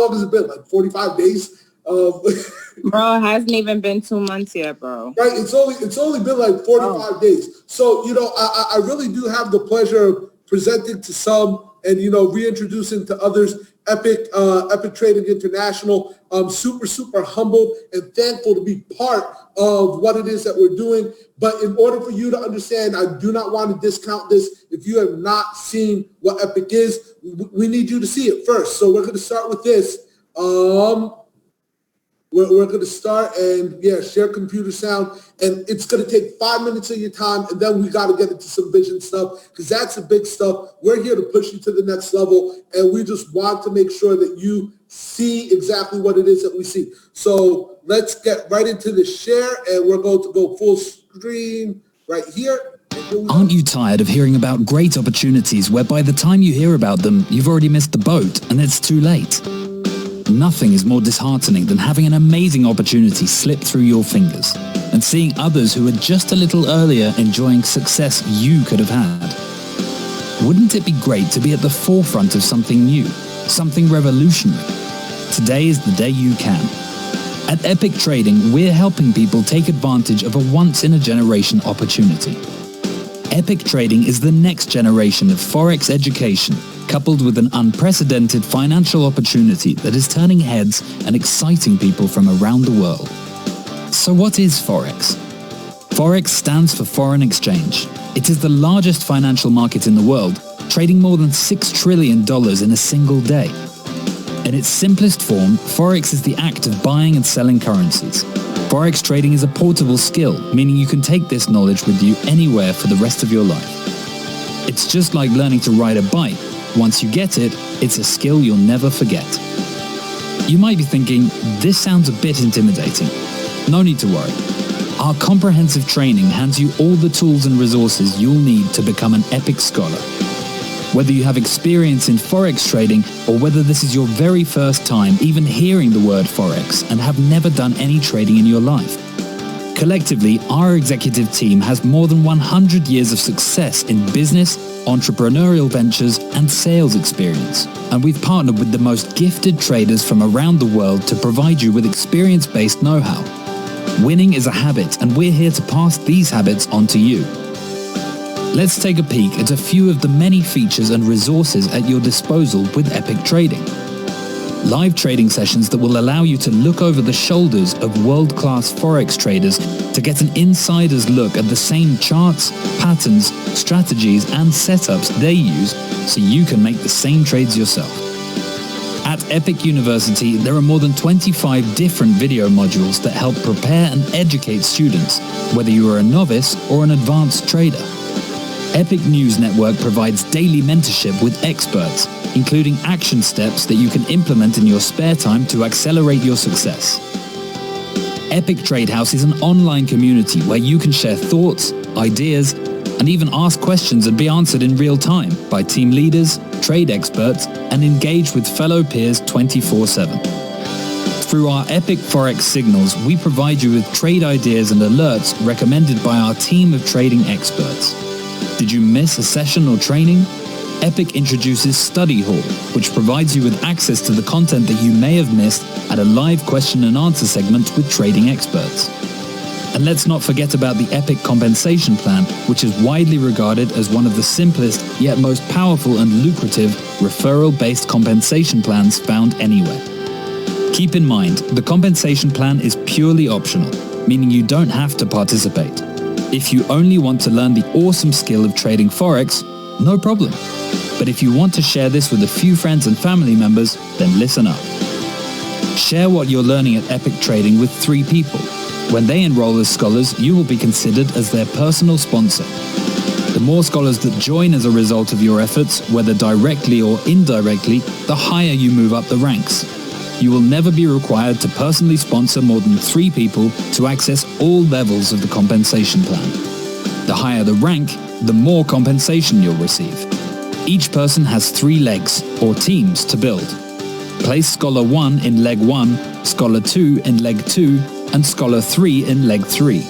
long has it been? Like 45 days? Bro, it hasn't even been 2 months yet, bro. Right, it's only been like 45 days. So, I really do have the pleasure of presenting to some and, reintroducing to others Epic Trading International. I'm super, super humbled and thankful to be part of what it is that we're doing. But in order for you to understand, I do not want to discount this. If you have not seen what Epic is, we need you to see it first. So we're going to start with this. We're going to start and, share computer sound. And it's going to take 5 minutes of your time. And then we got to get into some vision stuff because that's the big stuff. We're here to push you to the next level. And we just want to make sure that you see exactly what it is that we see. So let's get right into the share. And we're going to go full screen right here. Aren't you tired of hearing about great opportunities where by the time you hear about them, you've already missed the boat and it's too late? Nothing is more disheartening than having an amazing opportunity slip through your fingers and seeing others who are just a little earlier enjoying success you could have had. Wouldn't it be great to be at the forefront of something new, something revolutionary? Today is the day you can. At Epic Trading, we're helping people take advantage of a once-in-a-generation opportunity. Epic Trading is the next generation of Forex education, coupled with an unprecedented financial opportunity that is turning heads and exciting people from around the world. So what is Forex? Forex stands for foreign exchange. It is the largest financial market in the world, trading more than $6 trillion in a single day. In its simplest form, Forex is the act of buying and selling currencies. Forex trading is a portable skill, meaning you can take this knowledge with you anywhere for the rest of your life. It's just like learning to ride a bike. Once you get it, it's a skill you'll never forget. You might be thinking, this sounds a bit intimidating. No need to worry. Our comprehensive training hands you all the tools and resources you'll need to become an Epic Scholar. Whether you have experience in Forex trading or whether this is your very first time even hearing the word Forex and have never done any trading in your life. Collectively, our executive team has more than 100 years of success in business, entrepreneurial ventures, and sales experience. And we've partnered with the most gifted traders from around the world to provide you with experience-based know-how. Winning is a habit, and we're here to pass these habits on to you. Let's take a peek at a few of the many features and resources at your disposal with Epic Trading. Live trading sessions that will allow you to look over the shoulders of world-class Forex traders to get an insider's look at the same charts, patterns, strategies, and setups they use so you can make the same trades yourself. At Epic University, there are more than 25 different video modules that help prepare and educate students, whether you are a novice or an advanced trader. Epic News Network provides daily mentorship with experts, including action steps that you can implement in your spare time to accelerate your success. Epic Trade House is an online community where you can share thoughts, ideas, and even ask questions and be answered in real time by team leaders, trade experts, and engage with fellow peers 24/7. Through our Epic Forex signals, we provide you with trade ideas and alerts recommended by our team of trading experts. Did you miss a session or training? Epic introduces Study Hall, which provides you with access to the content that you may have missed at a live question and answer segment with trading experts. And let's not forget about the Epic Compensation Plan, which is widely regarded as one of the simplest yet most powerful and lucrative referral-based compensation plans found anywhere. Keep in mind, the compensation plan is purely optional, meaning you don't have to participate. If you only want to learn the awesome skill of trading Forex, no problem. But if you want to share this with a few friends and family members, then listen up. Share what you're learning at Epic Trading with 3 people. When they enroll as scholars, you will be considered as their personal sponsor. The more scholars that join as a result of your efforts, whether directly or indirectly, the higher you move up the ranks. You will never be required to personally sponsor more than 3 people to access all levels of the compensation plan. The higher the rank, the more compensation you'll receive. Each person has 3 legs, or teams, to build. Place Scholar 1 in Leg 1, Scholar 2 in Leg 2, and Scholar 3 in Leg 3.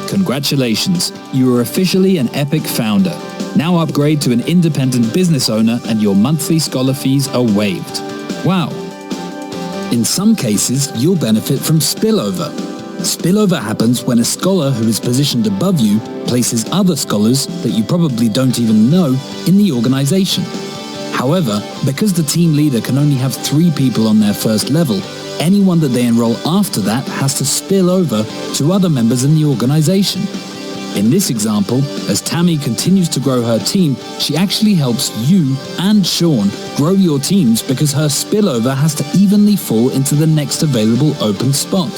Congratulations, you are officially an Epic founder. Now upgrade to an independent business owner and your monthly scholar fees are waived. Wow, In some cases, you'll benefit from spillover. Spillover happens when a scholar who is positioned above you places other scholars that you probably don't even know in the organization. However, because the team leader can only have 3 people on their first level, anyone that they enroll after that has to spill over to other members in the organization. In this example, as Tammy continues to grow her team, she actually helps you and Sean grow your teams because her spillover has to evenly fall into the next available open spot.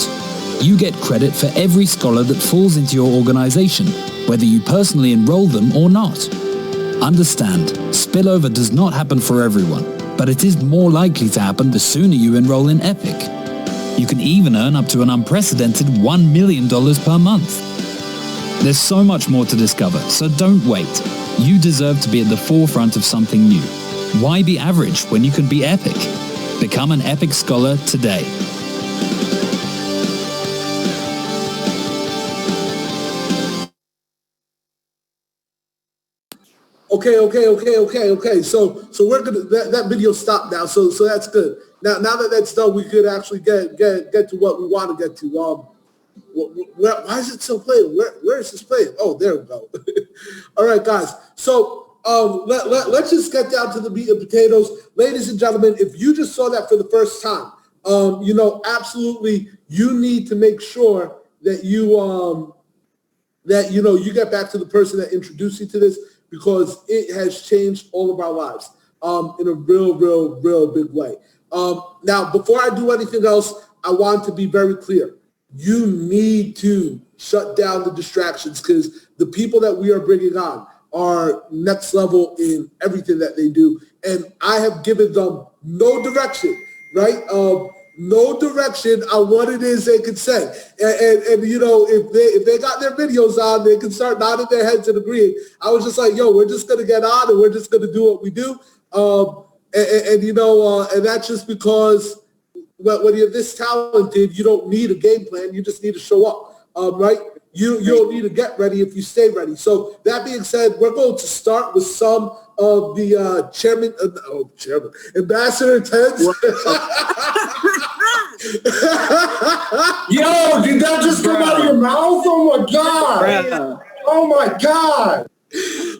You get credit for every scholar that falls into your organization, whether you personally enroll them or not. Understand, spillover does not happen for everyone, but it is more likely to happen the sooner you enroll in Epic. You can even earn up to an unprecedented $1 million per month. There's so much more to discover, so don't wait. You deserve to be at the forefront of something new. Why be average when you can be epic? Become an Epic Scholar today. Okay. So we're gonna that video stopped now. So that's good. Now that that's done, we could actually get to what we want to get to. Why is it still playing? Where is this playing? Oh, there we go. All right, guys. So let's just get down to the meat and potatoes, ladies and gentlemen. If you just saw that for the first time, absolutely, you need to make sure that you you get back to the person that introduced you to this, because it has changed all of our lives in a real big way. Now, before I do anything else, I want to be very clear. You need to shut down the distractions, because the people that we are bringing on are next level in everything that they do. And I have given them no direction, right? No direction on what it is they could say. And if they got their videos on, they can start nodding their heads and agreeing. I was just like, we're just going to get on and we're just going to do what we do. And that's just because when you're this talented, you don't need a game plan. You just need to show up, right? You don't need to get ready if you stay ready. So that being said, we're going to start with some of the Ambassador Tens. Yo, did that just come out of your mouth? Oh my God. Oh my God.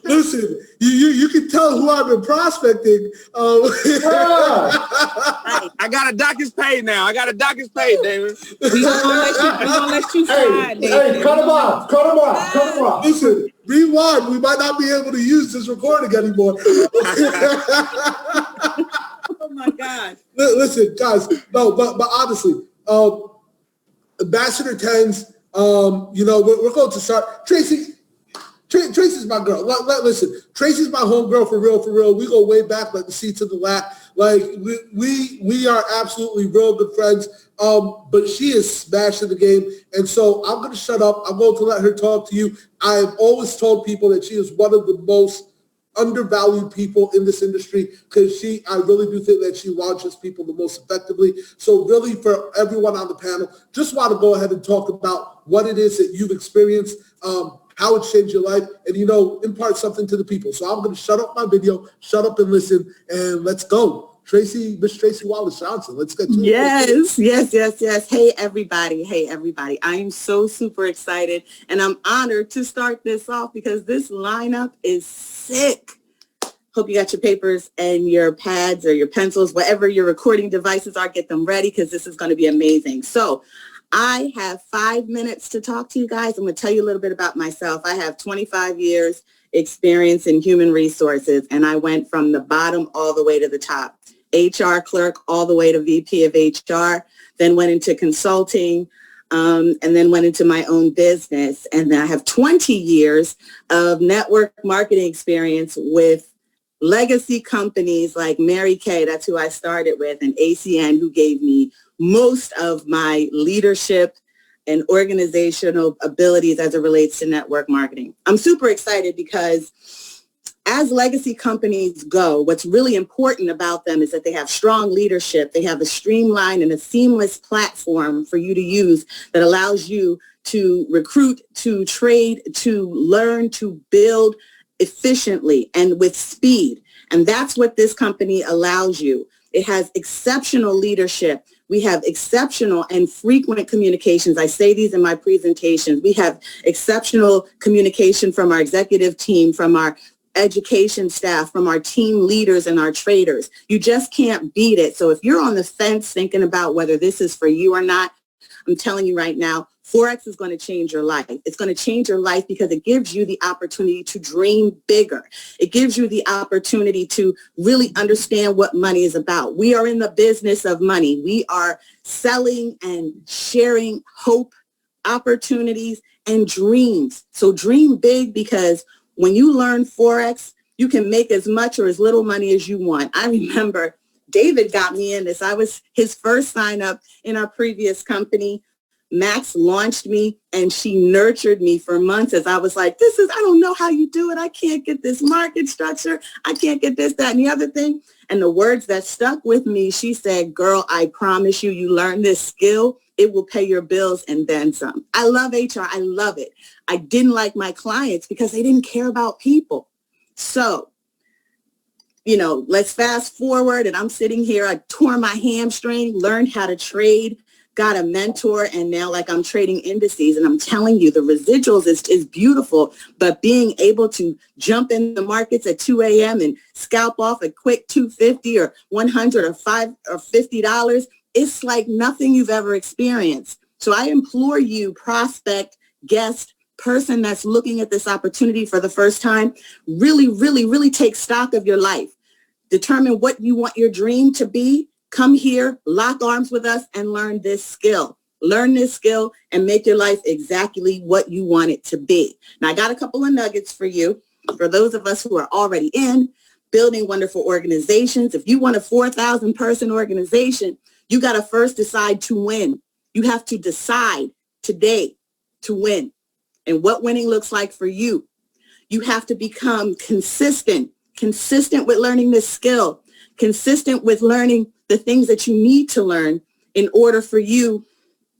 Listen, you can tell who I've been prospecting. I got a doc is paid now. David. We gonna let you slide, Hey, cut him off. Listen, rewind. We might not be able to use this recording anymore. Oh my God. Listen, guys. No, but honestly, Ambassador Tens. We're going to start. Tracy's my girl. Listen, Tracy's my homegirl for real. We go way back like the seats in the lap. Like we are absolutely real good friends. But she is smashing the game. And so I'm going to shut up. I'm going to let her talk to you. I've always told people that she is one of the most undervalued people in this industry, because I really do think that she launches people the most effectively. So really, for everyone on the panel, just want to go ahead and talk about what it is that you've experienced, how it changed your life, and, impart something to the people. So I'm going to shut up my video, shut up and listen, and let's go. Miss Tracy Wallace Johnson, let's get to it. Yes. Hey, everybody. I am so super excited, and I'm honored to start this off because this lineup is sick. Hope you got your papers and your pads or your pencils, whatever your recording devices are, get them ready, because this is going to be amazing. So I have 5 minutes to talk to you guys. I'm going to tell you a little bit about myself. I have 25 years experience in human resources, and I went from the bottom all the way to the top. HR clerk all the way to VP of HR, then went into consulting, and then went into my own business. And then I have 20 years of network marketing experience with legacy companies like Mary Kay, that's who I started with, and ACN, who gave me most of my leadership and organizational abilities as it relates to network marketing. I'm super excited because as legacy companies go, what's really important about them is that they have strong leadership. They have a streamlined and a seamless platform for you to use that allows you to recruit, to trade, to learn, to build efficiently and with speed. And that's what this company allows you. It has exceptional leadership We have exceptional and frequent communications. I say these in my presentations. We have exceptional communication from our executive team, from our education staff, from our team leaders and our traders. You just can't beat it. So if you're on the fence thinking about whether this is for you or not, I'm telling you right now, Forex is going to change your life. It's going to change your life because it gives you the opportunity to dream bigger. It gives you the opportunity to really understand what money is about. We are in the business of money. We are selling and sharing hope, opportunities, and dreams. So dream big, because when you learn Forex, you can make as much or as little money as you want. I remember David got me in this. I was his first sign up in our previous company. Max launched me and she nurtured me for months as I was like, I don't know how you do it. I can't get this market structure. I can't get this, that, and the other thing. And the words that stuck with me, she said, girl, I promise you, you learn this skill, it will pay your bills and then some. I love HR. I love it. I didn't like my clients because they didn't care about people. So, let's fast forward, and I'm sitting here. I tore my hamstring, learned how to trade, got a mentor, and now I'm trading indices. And I'm telling you, the residuals is beautiful, but being able to jump in the markets at 2 a.m. and scalp off a quick $250 or $100 or $5 or $50, it's like nothing you've ever experienced. So I implore you, prospect, guest, person that's looking at this opportunity for the first time, really, really, really take stock of your life. Determine what you want your dream to be. Come here, lock arms with us, and learn this skill. Learn this skill and make your life exactly what you want it to be. Now, I got a couple of nuggets for you. For those of us who are already in building wonderful organizations, if you want a 4,000 person organization, you got to first decide to win. You have to decide today to win. And what winning looks like for you. You have to become consistent with learning this skill, consistent with learning the things that you need to learn in order for you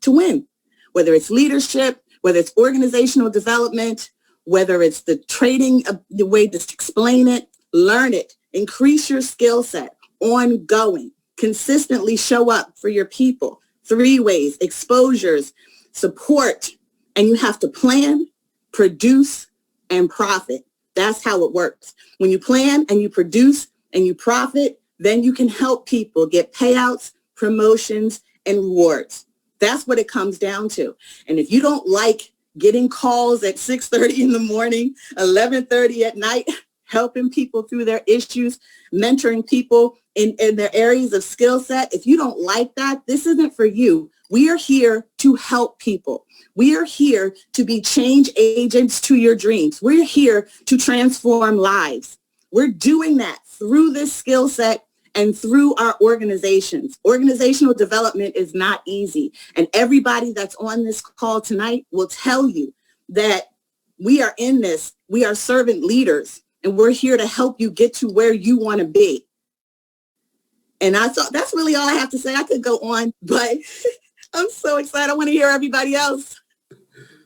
to win, whether it's leadership, whether it's organizational development, whether it's the trading, the way to explain it, learn it, increase your skill set, ongoing, consistently show up for your people. 3 ways: exposures, support, and you have to plan, produce, and profit. That's how it works. When you plan and you produce and you profit, then you can help people get payouts, promotions, and rewards. That's what it comes down to. And if you don't like getting calls at 6:30 in the morning, 11:30 at night, helping people through their issues, mentoring people in their areas of skill set, if you don't like that, this isn't for you. We are here to help people. We are here to be change agents to your dreams. We're here to transform lives. We're doing that through this skill set and through our organizations. Organizational development is not easy. And everybody that's on this call tonight will tell you that we are in this. We are servant leaders, and we're here to help you get to where you want to be. And I thought that's really all I have to say. I could go on, but I'm so excited. I want to hear everybody else.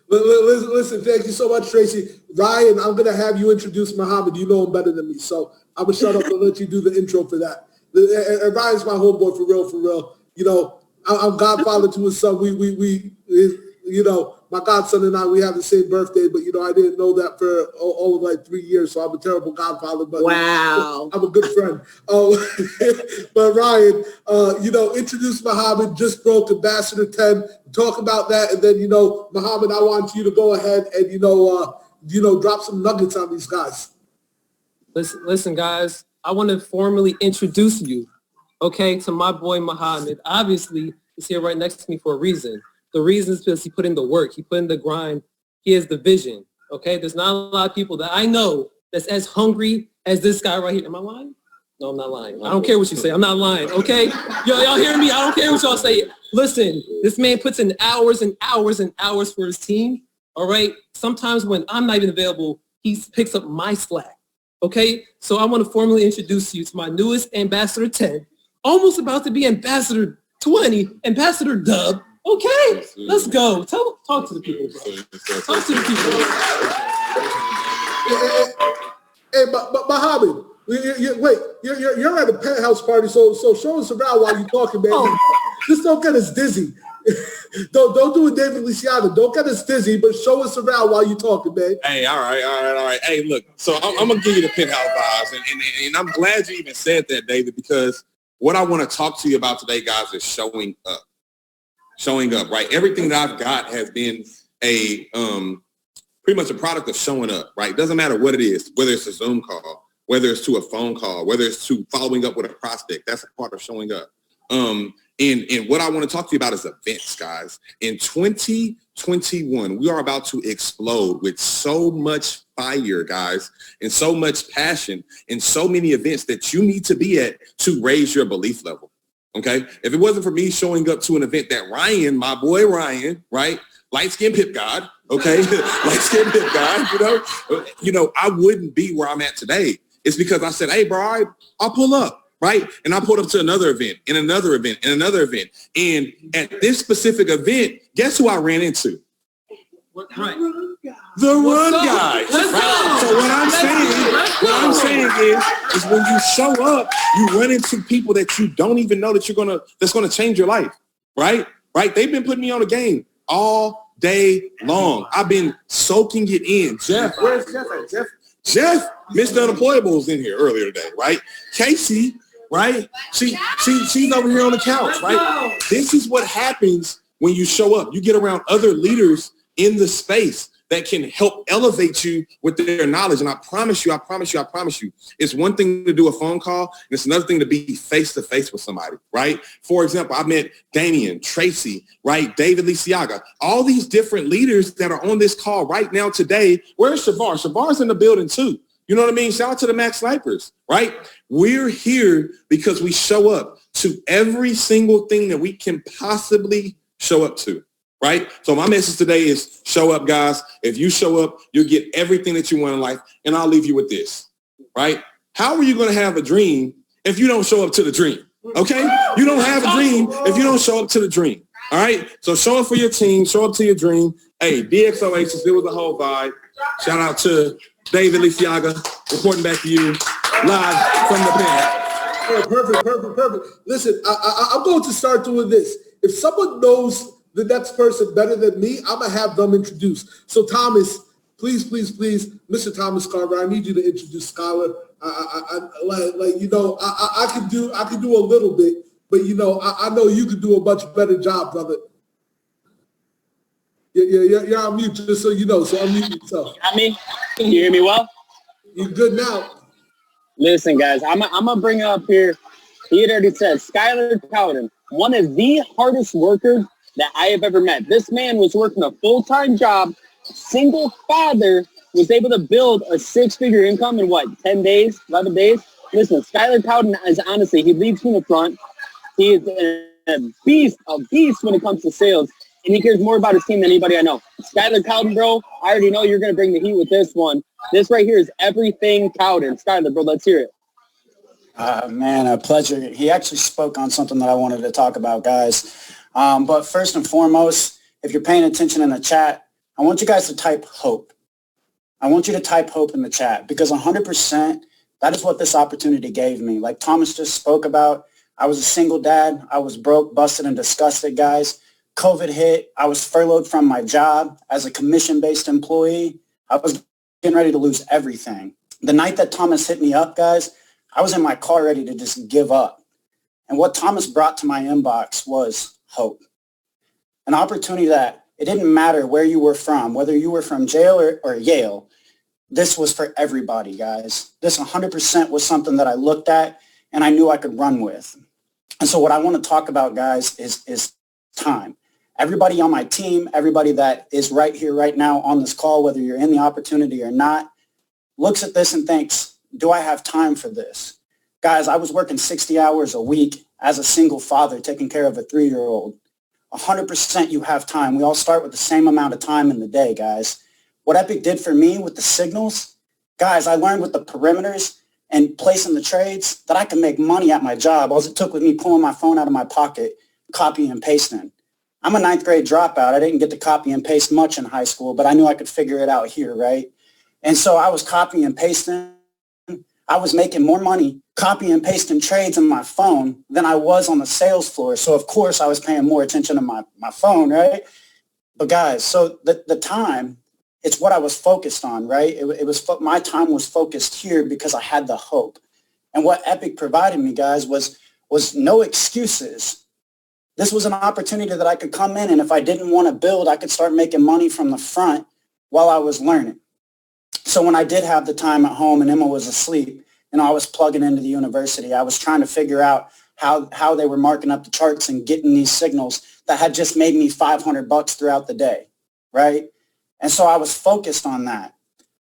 Listen, thank you so much, Tracy. Ryan, I'm going to have you introduce Muhammad. You know him better than me, so I'm going to shut up and let you do the intro for that. And Ryan's my homeboy for real. I'm godfather to his son. My godson and I, we have the same birthday, but, I didn't know that for all of 3 years, so I'm a terrible godfather, but wow, I'm a good friend. But Ryan, introduce Muhammad, just broke Ambassador 10, talk about that, and then, Muhammad, I want you to go ahead and, drop some nuggets on these guys. Listen, guys, I want to formally introduce you, to my boy Muhammad. Obviously, he's here right next to me for a reason. The reason is because he put in the work. He put in the grind. He has the vision, There's not a lot of people that I know that's as hungry as this guy right here. Am I lying? No, I'm not lying. I don't care what you say. I'm not lying, okay? Y'all hear me? I don't care what y'all say. Listen, this man puts in hours and hours and hours for his team, all right? Sometimes when I'm not even available, he picks up my slack, okay? So I want to formally introduce you to my newest Ambassador 10, almost about to be Ambassador 20, Ambassador Dub. Okay, let's go. Talk to the people, bro. Talk to the people. Hey, but Muhammad, Wait, you're at a penthouse party, so show us around while you're talking, man. Just don't get us dizzy. don't do a David Luciano. Don't get us dizzy, but show us around while you're talking, man. Hey, all right. Hey, look, so I'm going to give you the penthouse vibes. And I'm glad you even said that, David, because what I want to talk to you about today, guys, is showing up. Showing up, right? Everything that I've got has been a pretty much a product of showing up, right? Doesn't matter what it is, whether it's a Zoom call, whether it's to a phone call, whether it's to following up with a prospect. That's a part of showing up. And what I want to talk to you about is events, guys. In 2021, we are about to explode with so much fire, guys, and so much passion and so many events that you need to be at to raise your belief level. Okay. If it wasn't for me showing up to an event that Ryan, my boy Ryan, right? Light-skinned pip god. Okay. Light-skinned pip god, I wouldn't be where I'm at today. It's because I said, hey, bro, I'll pull up. Right. And I pulled up to another event and another event and another event. And at this specific event, guess who I ran into? Right. The run guy. Right? So what I'm saying is when you show up, you run into people that you don't even know that that's gonna change your life. Right? Right. They've been putting me on a game all day long. I've been soaking it in. Jeff, where's Jeff at? Jeff, Mr. Unemployable was in here earlier today, right? Casey, right? She's over here on the couch, right? This is what happens when you show up. You get around other leaders in the space that can help elevate you with their knowledge. And I promise you, it's one thing to do a phone call, and it's another thing to be face-to-face with somebody, right? For example, I met Damian, Tracy, right? David Lisiaga, all these different leaders that are on this call right now today. Where's Shavar? Shavar's in the building too. You know what I mean? Shout out to the Max Snipers, right? We're here because we show up to every single thing that we can possibly show up to. Right? So my message today is show up, guys. If you show up, you'll get everything that you want in life. And I'll leave you with this, right? How are you going to have a dream if you don't show up to the dream? Okay? You don't have a dream if you don't show up to the dream. All right? So show up for your team. Show up to your dream. Hey, DX Oasis, it was the whole vibe. Shout out to David Lisiaga reporting back to you live from the pen. Perfect. Listen, I'm going to start doing this. If someone knows the next person better than me, I'm going to have them introduce. So Thomas, please, Mr. Thomas Carver, I need you to introduce Skylar. I can do a little bit, but I know you could do a much better job, brother. You're on mute, just so you know, so unmute yourself. I mean, can you hear me well? You're good now. Listen, guys, I'm going to bring up here, he had already said, Skylar Cowden, one of the hardest workers that I have ever met. This man was working a full-time job, single father, was able to build a six-figure income in 10 days, 11 days? Listen, Skylar Cowden is honestly, he leads from the front. He is a beast when it comes to sales, and he cares more about his team than anybody I know. Skylar Cowden, bro, I already know you're going to bring the heat with this one. This right here is everything Cowden. Skylar, bro, let's hear it. Man, a pleasure. He actually spoke on something that I wanted to talk about, guys. But first and foremost, if you're paying attention in the chat, I want you guys to type hope. I want you to type hope in the chat because 100%, that is what this opportunity gave me. Like Thomas just spoke about, I was a single dad. I was broke, busted, and disgusted, guys. COVID hit. I was furloughed from my job as a commission-based employee. I was getting ready to lose everything. The night that Thomas hit me up, guys, I was in my car ready to just give up. And what Thomas brought to my inbox was hope. An opportunity that it didn't matter where you were from, whether you were from jail or Yale, this was for everybody, guys. This 100% was something that I looked at and I knew I could run with. And so what I want to talk about, guys, is time. Everybody on my team, everybody that is right here, right now on this call, whether you're in the opportunity or not, looks at this and thinks, do I have time for this? Guys, I was working 60 hours a week as a single father taking care of a 3-year-old. 100% you have time. We all start with the same amount of time in the day, guys. What Epic did for me with the signals, guys, I learned with the perimeters and placing the trades that I can make money at my job. All it took with me pulling my phone out of my pocket, copying and pasting. I'm a 9th grade dropout. I didn't get to copy and paste much in high school, but I knew I could figure it out here, right? And so I was copying and pasting. I was making more money copying and pasting trades on my phone than I was on the sales floor. So of course I was paying more attention to my phone, right? But guys, so the time, it's what I was focused on, right? It was my time was focused here because I had the hope. And what Epic provided me, guys, was no excuses. This was an opportunity that I could come in, and if I didn't want to build, I could start making money from the front while I was learning. So when I did have the time at home and Emma was asleep, I was plugging into the university. I was trying to figure out how they were marking up the charts and getting these signals that had just made me $500 throughout the day, right? And so I was focused on that.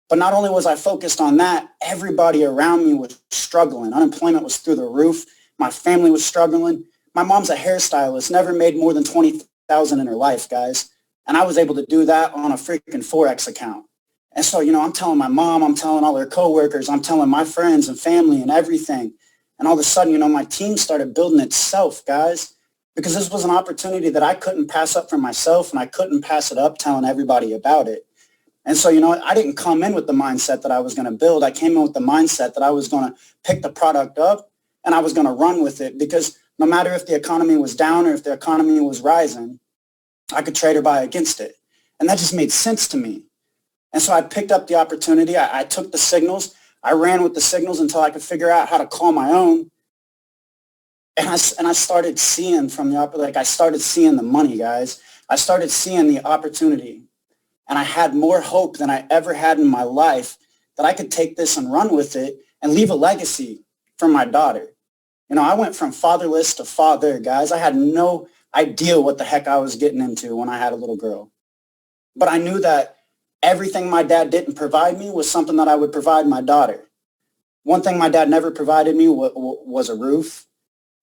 But not only was I focused on that, everybody around me was struggling. Unemployment was through the roof. My family was struggling. My mom's a hairstylist, never made more than $20,000 in her life, guys. And I was able to do that on a freaking Forex account. And so, I'm telling my mom, I'm telling all her coworkers, I'm telling my friends and family and everything. And all of a sudden, my team started building itself, guys, because this was an opportunity that I couldn't pass up for myself, and I couldn't pass it up telling everybody about it. And so, I didn't come in with the mindset that I was going to build. I came in with the mindset that I was going to pick the product up and I was going to run with it, because no matter if the economy was down or if the economy was rising, I could trade or buy against it. And that just made sense to me. And so I picked up the opportunity. I took the signals. I ran with the signals until I could figure out how to call my own. And I started seeing I started seeing the money, guys. I started seeing the opportunity. And I had more hope than I ever had in my life that I could take this and run with it and leave a legacy for my daughter. I went from fatherless to father, guys. I had no idea what the heck I was getting into when I had a little girl. But I knew that everything my dad didn't provide me was something that I would provide my daughter. One thing my dad never provided me was a roof,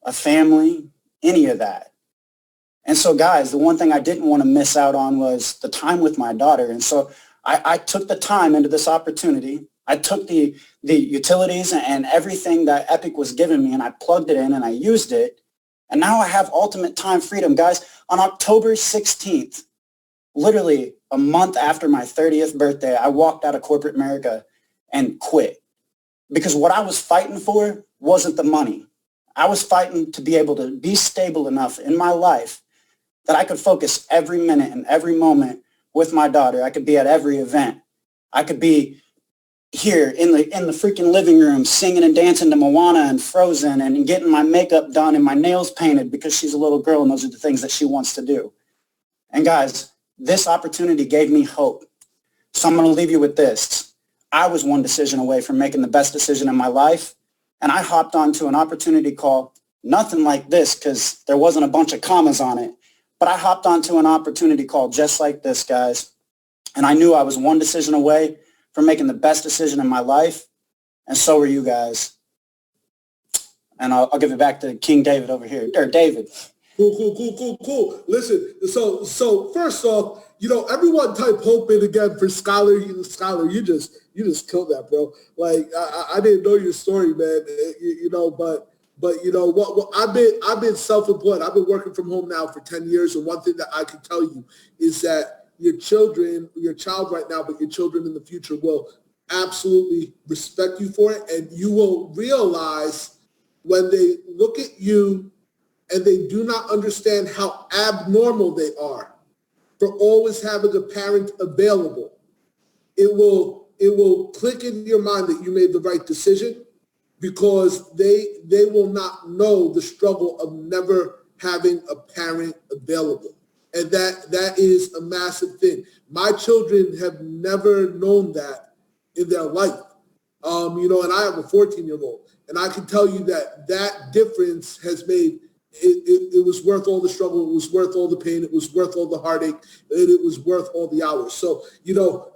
a family, any of that. And so, guys, the one thing I didn't want to miss out on was the time with my daughter. And so I took the time into this opportunity. I took the utilities and everything that Epic was giving me, and I plugged it in and I used it. And now I have ultimate time freedom, guys. On October 16th, literally a month after my 30th birthday, I walked out of corporate America and quit. Because what I was fighting for wasn't the money. I was fighting to be able to be stable enough in my life that I could focus every minute and every moment with my daughter. I could be at every event. I could be here in the freaking living room singing and dancing to Moana and Frozen and getting my makeup done and my nails painted because she's a little girl and those are the things that she wants to do. And guys, this opportunity gave me hope. So I'm going to leave you with this. I was one decision away from making the best decision in my life, and I hopped onto an opportunity call, nothing like this because there wasn't a bunch of commas on it, but I hopped onto an opportunity call just like this, guys, and I knew I was one decision away from making the best decision in my life, and so are you guys. And I'll give it back to King David over here, or David. Cool. Listen, so first off, everyone type hope in again for Skylar. Skylar, you just killed that, bro. Like I didn't know your story, man. But what I've been self-employed. I've been working from home now for 10 years, and one thing that I can tell you is that your child right now, but your children in the future will absolutely respect you for it, and you will realize when they look at you and they do not understand how abnormal they are for always having a parent available. It will click in your mind that you made the right decision, because they will not know the struggle of never having a parent available. And that is a massive thing. My children have never known that in their life. And I have a 14-year-old, and I can tell you that difference has made it was worth all the struggle. It was worth all the pain. It was worth all the heartache. And it was worth all the hours. So,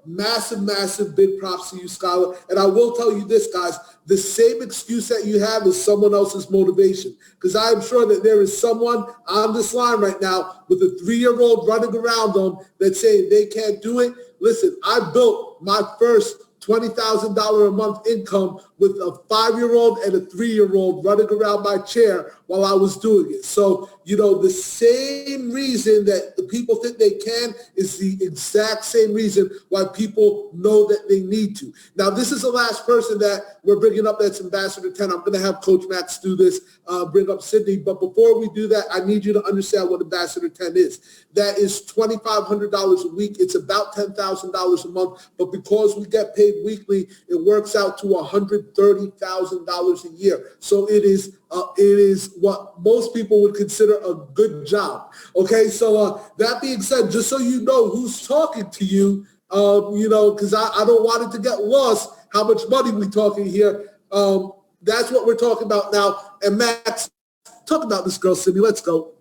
massive big props to you, Skylar. And I will tell you this, guys, the same excuse that you have is someone else's motivation. Because I am sure that there is someone on this line right now with a 3-year-old running around them that's saying they can't do it. Listen, I built my first $20,000 a month income with a 5-year-old and a 3-year-old running around my chair while I was doing it. So, you know, the same reason that the people think they can is the exact same reason why people know that they need to. Now, this is the last person that we're bringing up that's Ambassador 10. I'm going to have Coach Max do this, bring up Sydney. But before we do that, I need you to understand what Ambassador 10 is. That is $2,500 a week. It's about $10,000 a month. But because we get paid weekly, it works out to $130,000 a year. So it is what most people would consider a good job. Okay, so that being said, just so you know who's talking to you, you know, because I don't want it to get lost how much money we're talking here. That's what we're talking about now. And Max, talk about this girl, Sydney. Let's go.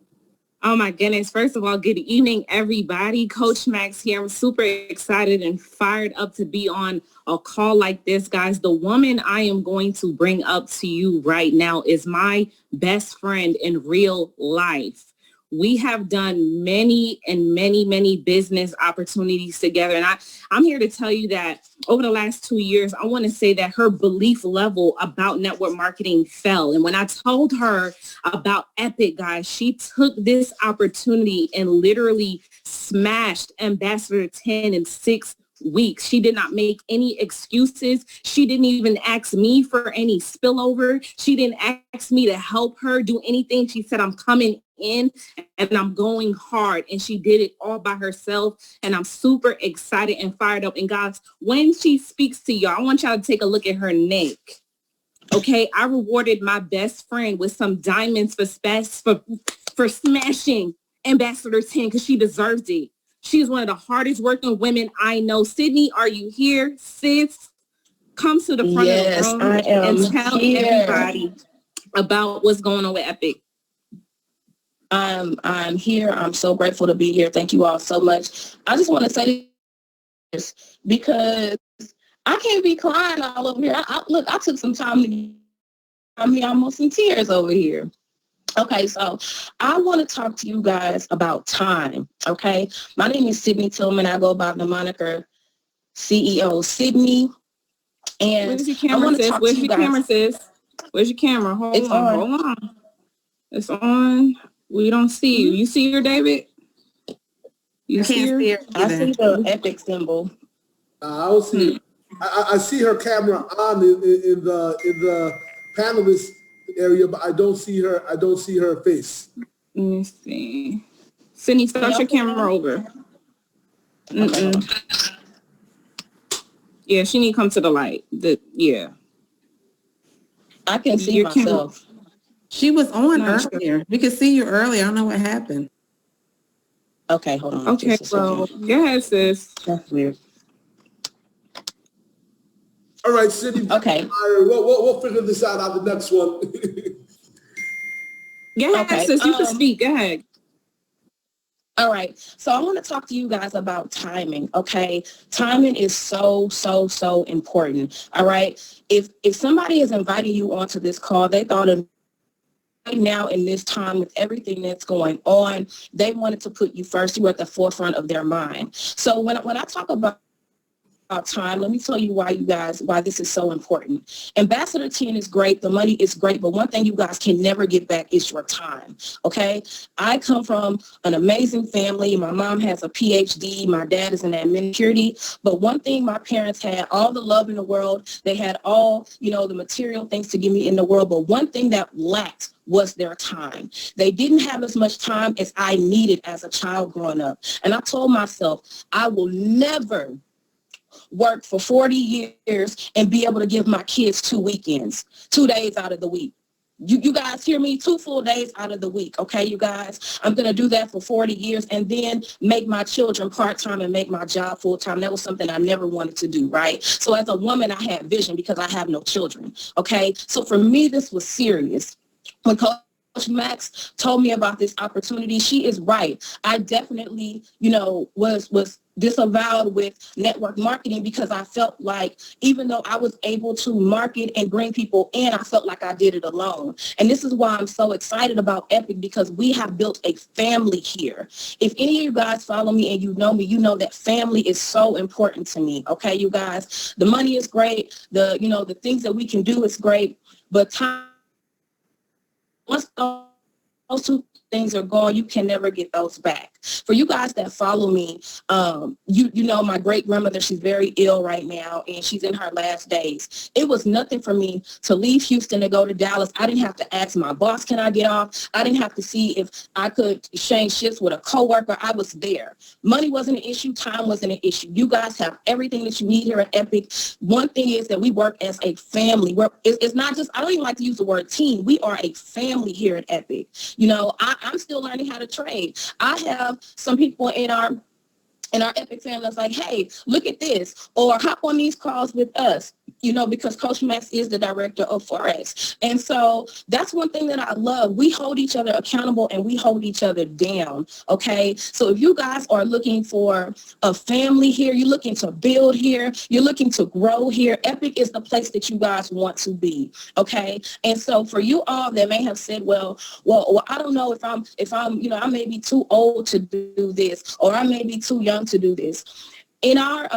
Oh my goodness. First of all, good evening, everybody. Coach Max here. I'm super excited and fired up to be on a call like this, guys. The woman I am going to bring up to you right now is my best friend in real life. We have done many business opportunities together. And I'm here to tell you that over the last 2 years, I want to say that her belief level about network marketing fell. And when I told her about Epic, guys, she took this opportunity and literally smashed Ambassador 10 in 6 weeks. She did not make any excuses. She didn't even ask me for any spillover. She didn't ask me to help her do anything. She said, I'm coming in and I'm going hard. And she did it all by herself. And I'm super excited and fired up. And guys, when she speaks to y'all, I want y'all to take a look at her neck. Okay, I rewarded my best friend with some diamonds for smashing Ambassador 10 because she deserves it. She's one of the hardest working women I know. Sydney, are you here? Sis, come to the front of the room and tell everybody about what's going on with Epic. I'm here. I'm so grateful to be here. Thank you all so much. I just want to say this because I can't be crying all over here. I took some time to get me almost in tears over here. Okay, so I want to talk to you guys about time, okay? My name is Sydney Tillman. I go by the moniker CEO Sydney. And where's your camera, sis? Where's your camera, sis? Where's your camera? Hold on. It's on. We don't see you. You see her, David? You see her? I see the Epic symbol. I don't see it. I see her camera on in the panelist area, but I don't see her. I don't see her face. Let me see. Sydney, start your camera over. Yeah, she need to come to the light. Yeah. I can see your myself. Camera. She was on earlier. We could see you earlier. I don't know what happened. Okay, hold on. Okay, well, go ahead, sis. That's weird. All right, Sydney. Okay. We'll figure this out on the next one. Go ahead, sis. You can speak. Go ahead. All right. So I want to talk to you guys about timing. Okay. Timing is so important. All right. If somebody is inviting you onto this call, they thought of right now in this time with everything that's going on, they wanted to put you first. You were at the forefront of their mind. So when I talk about time, let me tell you why this is so important. Ambassador 10 is great. The money is great. But one thing you guys can never get back is your time. Okay. I come from an amazing family. My mom has a PhD. My dad is in administration. But one thing my parents had, all the love in the world. They had all, the material things to give me in the world. But one thing that lacked was their time. They didn't have as much time as I needed as a child growing up. And I told myself, I will never work for 40 years and be able to give my kids 2 weekends, 2 days out of the week. You guys hear me? 2 full days out of the week. Okay, you guys, I'm going to do that for 40 years and then make my children part-time and make my job full-time. That was something I never wanted to do, right? So as a woman, I had vision because I have no children. Okay, so for me, this was serious. When Coach Max told me about this opportunity, she is right. I definitely, was disavowed with network marketing because I felt like even though I was able to market and bring people in, I felt like I did it alone. And this is why I'm so excited about Epic, because we have built a family here. If any of you guys follow me and you know me, you know that family is so important to me. Okay, you guys, the money is great. The things that we can do is great, but time once those two things are gone, you can never get those back. For you guys that follow me, you know my great grandmother, she's very ill right now and she's in her last days. It was nothing for me to leave Houston to go to Dallas. I didn't have to ask my boss, can I get off? I didn't have to see if I could exchange shifts with a coworker. I was there. Money wasn't an issue. Time wasn't an issue. You guys have everything that you need here at Epic. One thing is that we work as a family. It's not just, I don't even like to use the word team. We are a family here at Epic. You know, I'm still learning how to trade. I have some people in our Epic family that's like, hey, look at this, or hop on these calls with us, you know, because Coach Max is the director of Forex. And so that's one thing that I love. We hold each other accountable and we hold each other down, okay? So if you guys are looking for a family here, you're looking to build here, you're looking to grow here, Epic is the place that you guys want to be, okay? And so for you all that may have said, well, I don't know if I'm, you know, I may be too old to do this, or I may be too young to do this. In our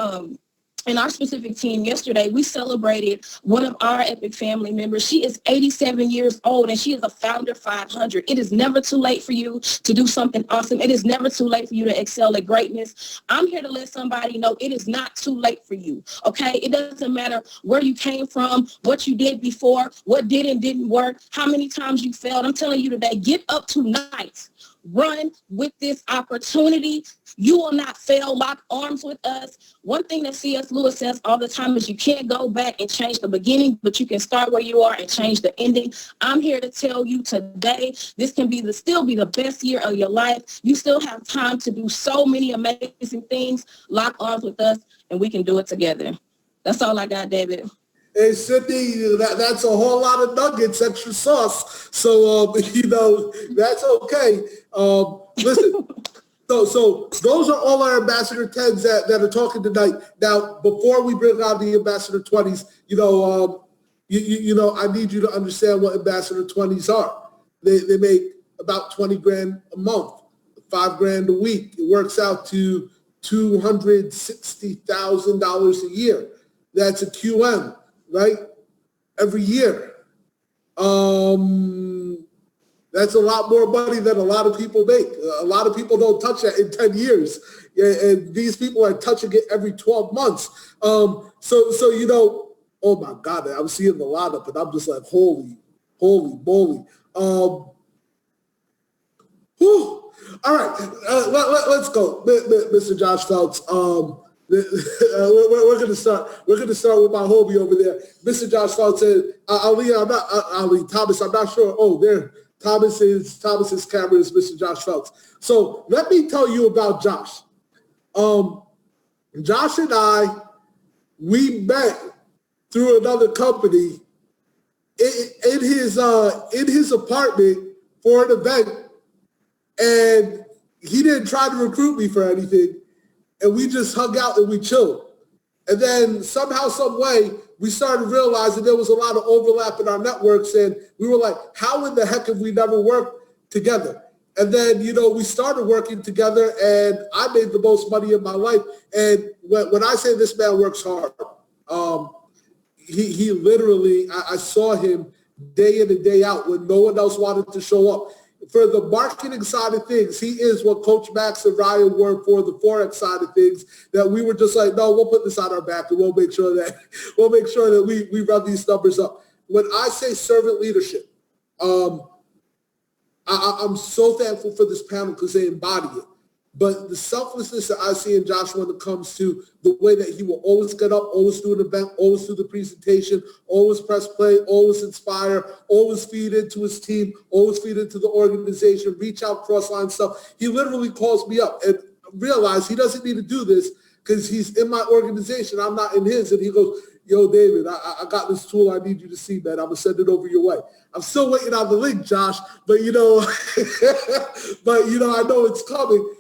specific team yesterday, we celebrated one of our Epic family members. She is 87 years old and she is a Founder 500. It is never too late for you to do something awesome. It is never too late for you to excel at greatness. I'm here to let somebody know it is not too late for you, okay? It doesn't matter where you came from, what you did before, what did and didn't work, how many times you failed. I'm telling you today, get up tonight. Run with this opportunity. You will not fail. Lock arms with us. One thing that C.S. Lewis says all the time is you can't go back and change the beginning, but you can start where you are and change the ending. I'm here to tell you today, this can still be the best year of your life. You still have time to do so many amazing things. Lock arms with us and we can do it together. That's all I got, David. Hey, Sydney, that's a whole lot of nuggets, extra sauce. So, you know, that's okay. Listen, so those are all our Ambassador 10s that are talking tonight. Now, before we bring on the Ambassador 20s, you know, I need you to understand what Ambassador 20s are. They make about 20 grand a month, 5 grand a week. It works out to $260,000 a year. That's a QM. Right? Every year. That's a lot more money than a lot of people make. A lot of people don't touch that in 10 years. And these people are touching it every 12 months. So you know, oh my God, I'm seeing the lineup and I'm just like, holy moly. All right, let's go. Mr. Josh Phelps. We're gonna start with my homie over there, Mr. Josh Phelps. And Thomas. I'm not sure. Oh, there, Thomas's camera is Mr. Josh Phelps. So let me tell you about Josh. Josh and I, we met through another company in his apartment for an event, and he didn't try to recruit me for anything. And we just hung out and we chilled. And then somehow, some way, we started realizing there was a lot of overlap in our networks. And we were like, how in the heck have we never worked together? And then, you know, we started working together and I made the most money in my life. And when I say this man works hard, he literally, I saw him day in and day out when no one else wanted to show up. For the marketing side of things, he is what Coach Max and Ryan were for the Forex side of things, that we were just like, no, we'll put this on our back and we'll make sure that we run these numbers up. When I say servant leadership, I'm so thankful for this panel because they embody it. But the selflessness that I see in Josh when it comes to the way that he will always get up, always do an event, always do the presentation, always press play, always inspire, always feed into his team, always feed into the organization, reach out, cross-line stuff. He literally calls me up and realize he doesn't need to do this because he's in my organization. I'm not in his. And he goes, yo, David, I got this tool I need you to see, man. I'm going to send it over your way. I'm still waiting on the link, Josh, but, I know it's coming.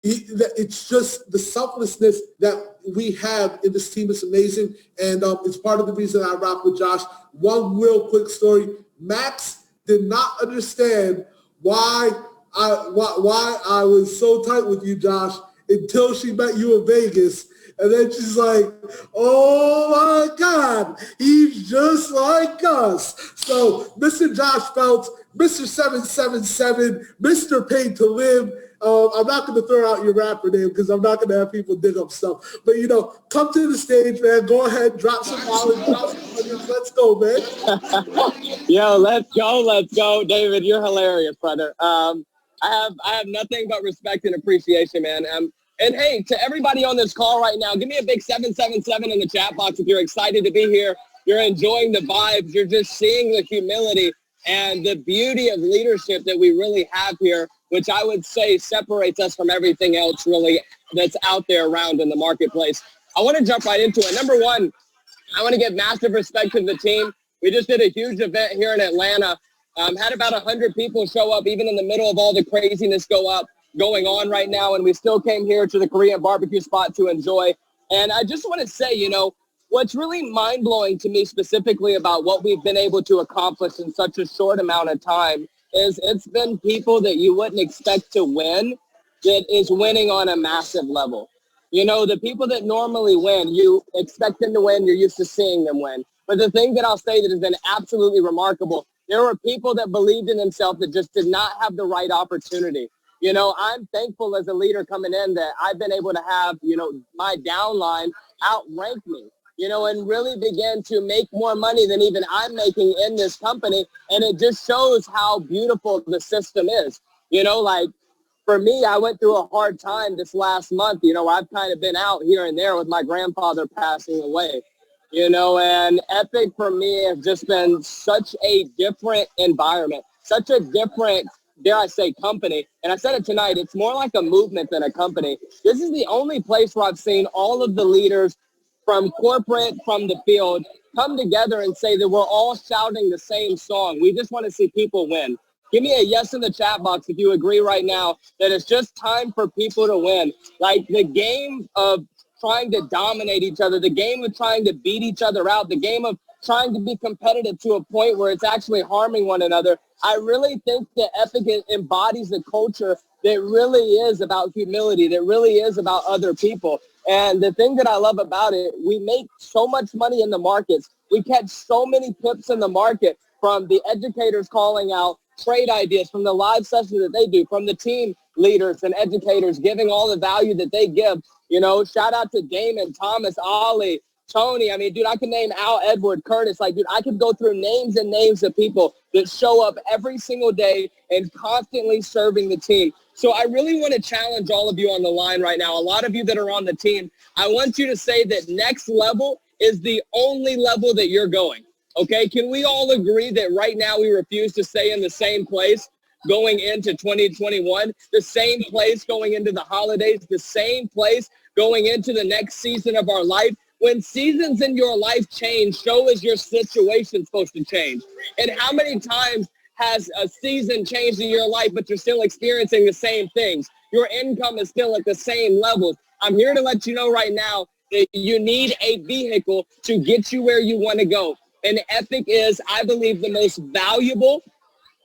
It's just the selflessness that we have in this team is amazing, and it's part of the reason I rock with Josh. One real quick story: Max did not understand why I was so tight with you, Josh, until she met you in Vegas, and then she's like, "Oh my God, he's just like us." So, Mr. Josh Phelps, Mr. 777, Mr. Paid to Live. I'm not going to throw out your rapper name because I'm not going to have people dig up stuff. But, come to the stage, man. Go ahead, drop some knowledge, drop some onions. Let's go, man. Yo, let's go. David, you're hilarious, brother. I have nothing but respect and appreciation, man. And hey, to everybody on this call right now, give me a big 777 in the chat box if you're excited to be here. You're enjoying the vibes. You're just seeing the humility and the beauty of leadership that we really have here, which I would say separates us from everything else really that's out there around in the marketplace. I want to jump right into it. Number one, I want to give massive respect to the team. We just did a huge event here in Atlanta. Had about 100 people show up, even in the middle of all the craziness going on right now, and we still came here to the Korean barbecue spot to enjoy. And I just want to say, what's really mind-blowing to me specifically about what we've been able to accomplish in such a short amount of time is it's been people that you wouldn't expect to win that is winning on a massive level. The people that normally win, you expect them to win, you're used to seeing them win. But the thing that I'll say that has been absolutely remarkable, there were people that believed in themselves that just did not have the right opportunity. I'm thankful as a leader coming in that I've been able to have, my downline outrank me, and really begin to make more money than even I'm making in this company. And it just shows how beautiful the system is. For me, I went through a hard time this last month. I've kind of been out here and there with my grandfather passing away, and Epic for me has just been such a different environment, such a different, dare I say, company. And I said it tonight, it's more like a movement than a company. This is the only place where I've seen all of the leaders from corporate, from the field, come together and say that we're all shouting the same song. We just want to see people win. Give me a yes in the chat box if you agree right now that it's just time for people to win. Like the game of trying to dominate each other, the game of trying to beat each other out, the game of trying to be competitive to a point where it's actually harming one another. I really think that Epic embodies a culture that really is about humility, that really is about other people. And the thing that I love about it, we make so much money in the markets. We catch so many pips in the market from the educators calling out trade ideas, from the live sessions that they do, from the team leaders and educators giving all the value that they give. Shout out to Damon, Thomas, Ollie, Tony. Dude, I can name Al, Edward, Curtis. Dude, I could go through names and names of people that show up every single day and constantly serving the team. So I really want to challenge all of you on the line right now. A lot of you that are on the team, I want you to say that next level is the only level that you're going. Okay? Can we all agree that right now we refuse to stay in the same place going into 2021, the same place going into the holidays, the same place going into the next season of our life? When seasons in your life change, so is your situation supposed to change. And how many times has a season changed in your life, but you're still experiencing the same things? Your income is still at the same levels. I'm here to let you know right now that you need a vehicle to get you where you want to go. And Epic is, I believe, the most valuable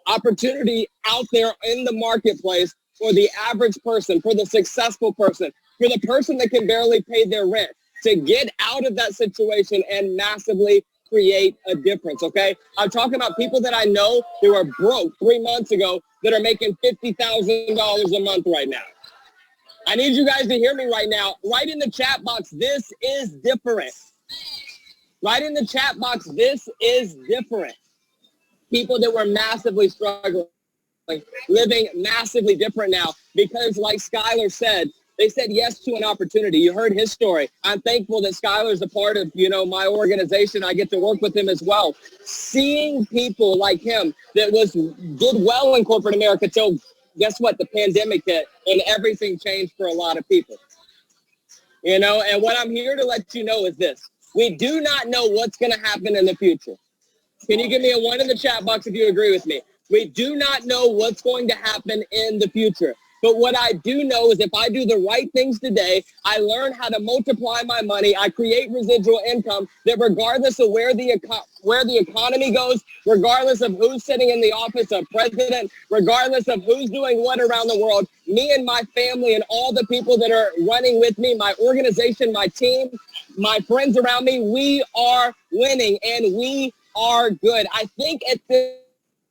opportunity out there in the marketplace for the average person, for the successful person, for the person that can barely pay their rent, to get out of that situation and massively create a difference, okay? I'm talking about people that I know who were broke 3 months ago that are making $50,000 a month right now. I need you guys to hear me right now. Write in the chat box, this is different. Write in the chat box, this is different. People that were massively struggling, living massively different now because, like Skylar said, they said yes to an opportunity. You heard his story. I'm thankful that Skylar's a part of, my organization. I get to work with him as well. Seeing people like him that did well in corporate America till, guess what, the pandemic hit and everything changed for a lot of people. And what I'm here to let you know is this. We do not know what's going to happen in the future. Can you give me a 1 in the chat box if you agree with me? We do not know what's going to happen in the future. But what I do know is if I do the right things today, I learn how to multiply my money. I create residual income that regardless of where the economy goes, regardless of who's sitting in the office of president, regardless of who's doing what around the world, me and my family and all the people that are running with me, my organization, my team, my friends around me, we are winning and we are good. I think at this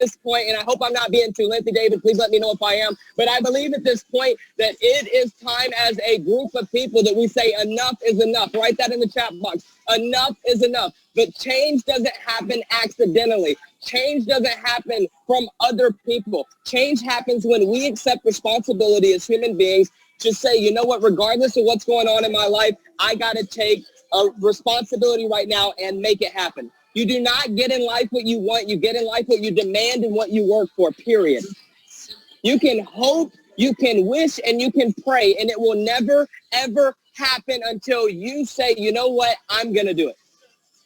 this point, and I hope I'm not being too lengthy, David, please let me know if I am, but I believe at this point that it is time as a group of people that we say enough is enough. Write that in the chat box. Enough is enough. But change doesn't happen accidentally. Change doesn't happen from other people. Change happens when we accept responsibility as human beings to say, you know what, regardless of what's going on in my life, I got to take a responsibility right now and make it happen. You do not get in life what you want. You get in life what you demand and what you work for, period. You can hope, you can wish, and you can pray, and it will never, ever happen until you say, you know what, I'm going to do it.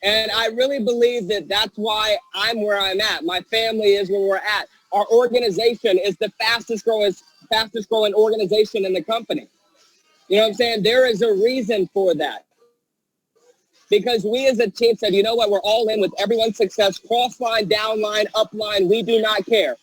And I really believe that that's why I'm where I'm at. My family is where we're at. Our organization is the fastest growing organization in the company. You know what I'm saying? There is a reason for that. Because we as a team said, you know what, we're all in with everyone's success, cross line, down line, up line, we do not care.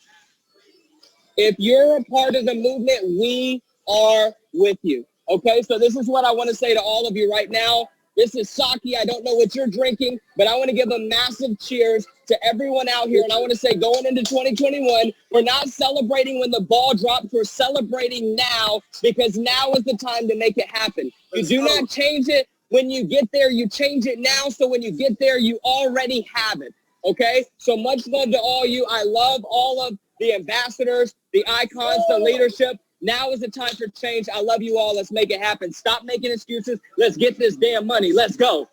If you're a part of the movement, we are with you. Okay, so this is what I want to say to all of you right now. This is sake. I don't know what you're drinking, but I want to give a massive cheers to everyone out here. And I want to say going into 2021, we're not celebrating when the ball drops. We're celebrating now because now is the time to make it happen. You do not change it when you get there. You change it now. So when you get there, you already have it. Okay, so much love to all you. I love all of the ambassadors, the icons, the leadership. Now is the time for change. I love you all. Let's make it happen. Stop making excuses. Let's get this damn money. Let's go.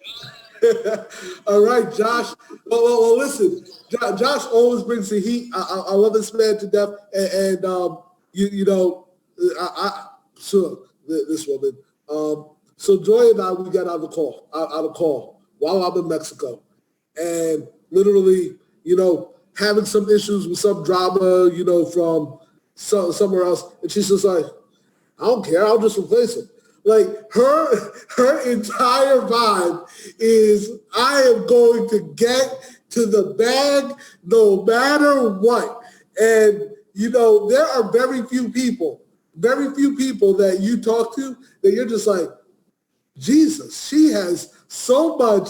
All right, Josh. Well, listen, Josh always brings the heat. I love this man to death. And this woman. So Joy and I, we got out of call while I'm in Mexico. And literally, having some issues with some drama, from somewhere else, and she's just like, I don't care, I'll just replace him. Like her entire vibe is, I am going to get to the bag no matter what. And there are very few people that you talk to that you're just like, Jesus, she has so much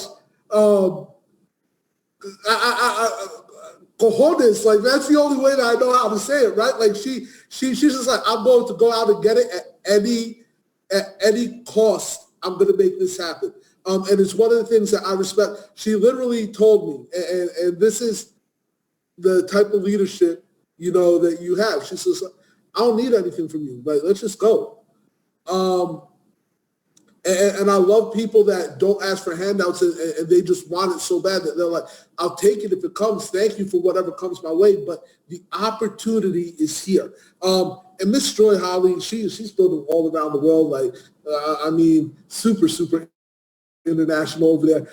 cojones, like that's the only way that I know how to say it, right? Like she's just like, I'm going to go out and get it at any cost. I'm going to make this happen. And it's one of the things that I respect. She literally told me, and this is the type of leadership, that you have. She says, I don't need anything from you. Like, let's just go. And I love people that don't ask for handouts and they just want it so bad that they're like, I'll take it if it comes. Thank you for whatever comes my way. But the opportunity is here. And Miss Joy Holly, she's building all around the world. Like, super, super international over there.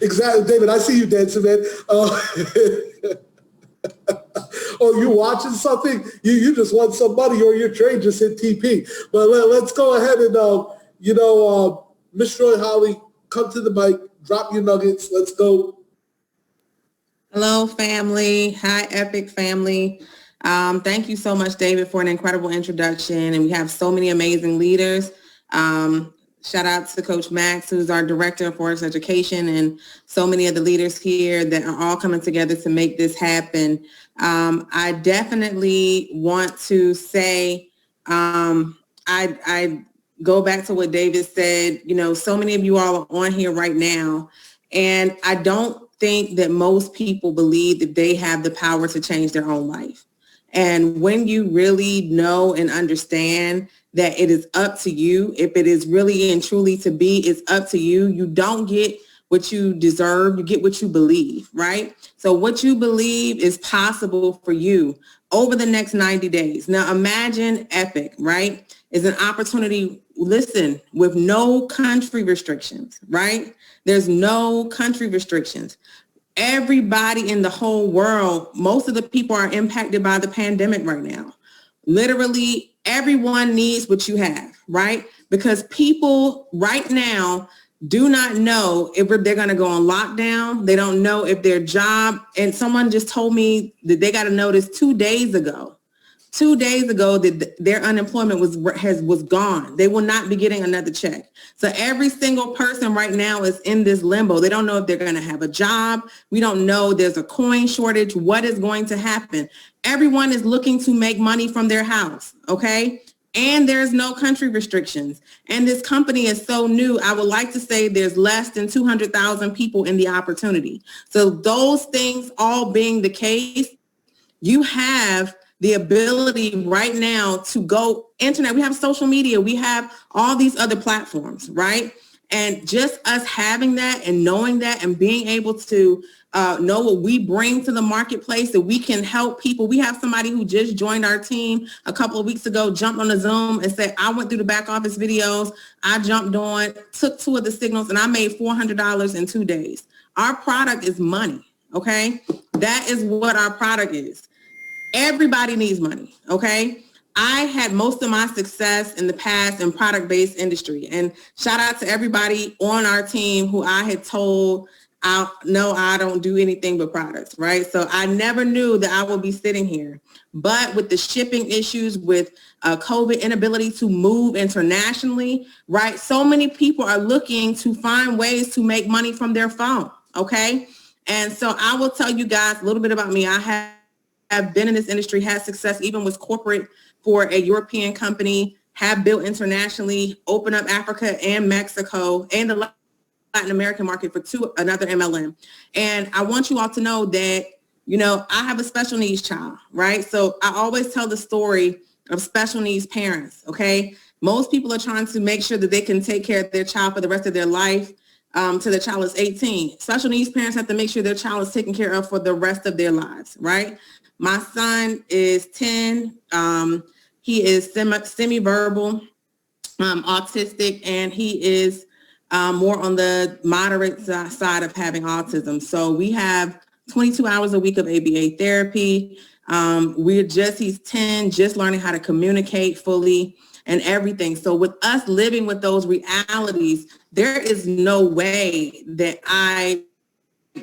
Exactly. David, I see you dancing, man. Oh, you watching something? You just won some money, or your trade just hit TP. But let's go ahead and, Miss Joy Holly, come to the mic, drop your nuggets. Let's go. Hello, family. Hi, Epic family. Thank you so much, David, for an incredible introduction. And we have so many amazing leaders. Shout out to Coach Max, who's our Director of Forest Education, and so many of the leaders here that are all coming together to make this happen. I definitely want to say, I go back to what David said. So many of you all are on here right now, and I don't think that most people believe that they have the power to change their own life. And when you really know and understand that it is up to you, if it is really and truly to be, it's up to you. You don't get what you deserve, you get what you believe, right? So what you believe is possible for you over the next 90 days. Now imagine Epic, right? Is an opportunity, listen, with no country restrictions, right? There's no country restrictions. Everybody in the whole world, most of the people are impacted by the pandemic right now. Literally everyone needs what you have, right? Because people right now do not know if they're going to go on lockdown. They don't know if their job, and someone just told me that they got a notice 2 days ago 2 days ago that their unemployment was gone. They will not be getting another check. So every single person right now is in this limbo. They don't know if they're going to have a job. We don't know. There's a coin shortage. What is going to happen? Everyone is looking to make money from their house, okay? And there's no country restrictions. And this company is so new. I would like to say there's less than 200,000 people in the opportunity. So those things all being the case, you have the ability right now to go internet. We have social media. We have all these other platforms, right? And just us having that and knowing that and being able to know what we bring to the marketplace, that we can help people. We have somebody who just joined our team a couple of weeks ago, jumped on a Zoom and said, I went through the back office videos. I jumped on, took 2 of the signals, and I made $400 in 2 days. Our product is money, okay? That is what our product is. Everybody needs money, okay? I had most of my success in the past in product-based industry. And shout out to everybody on our team who I had told, I don't do anything but products, right? So I never knew that I would be sitting here. But with the shipping issues, with COVID inability to move internationally, right? So many people are looking to find ways to make money from their phone, okay? And so I will tell you guys a little bit about me. I have been in this industry, had success even with corporate for a European company, have built internationally, opened up Africa and Mexico and the Latin American market for another MLM. And I want you all to know that, you know, I have a special needs child, right? So I always tell the story of special needs parents, okay? Most people are trying to make sure that they can take care of their child for the rest of their life till the child is 18. Special needs parents have to make sure their child is taken care of for the rest of their lives, right? My son is 10. He is semi-verbal, autistic, and he is more on the moderate side of having autism. So we have 22 hours a week of ABA therapy. He's 10, just learning how to communicate fully and everything. So with us living with those realities, there is no way that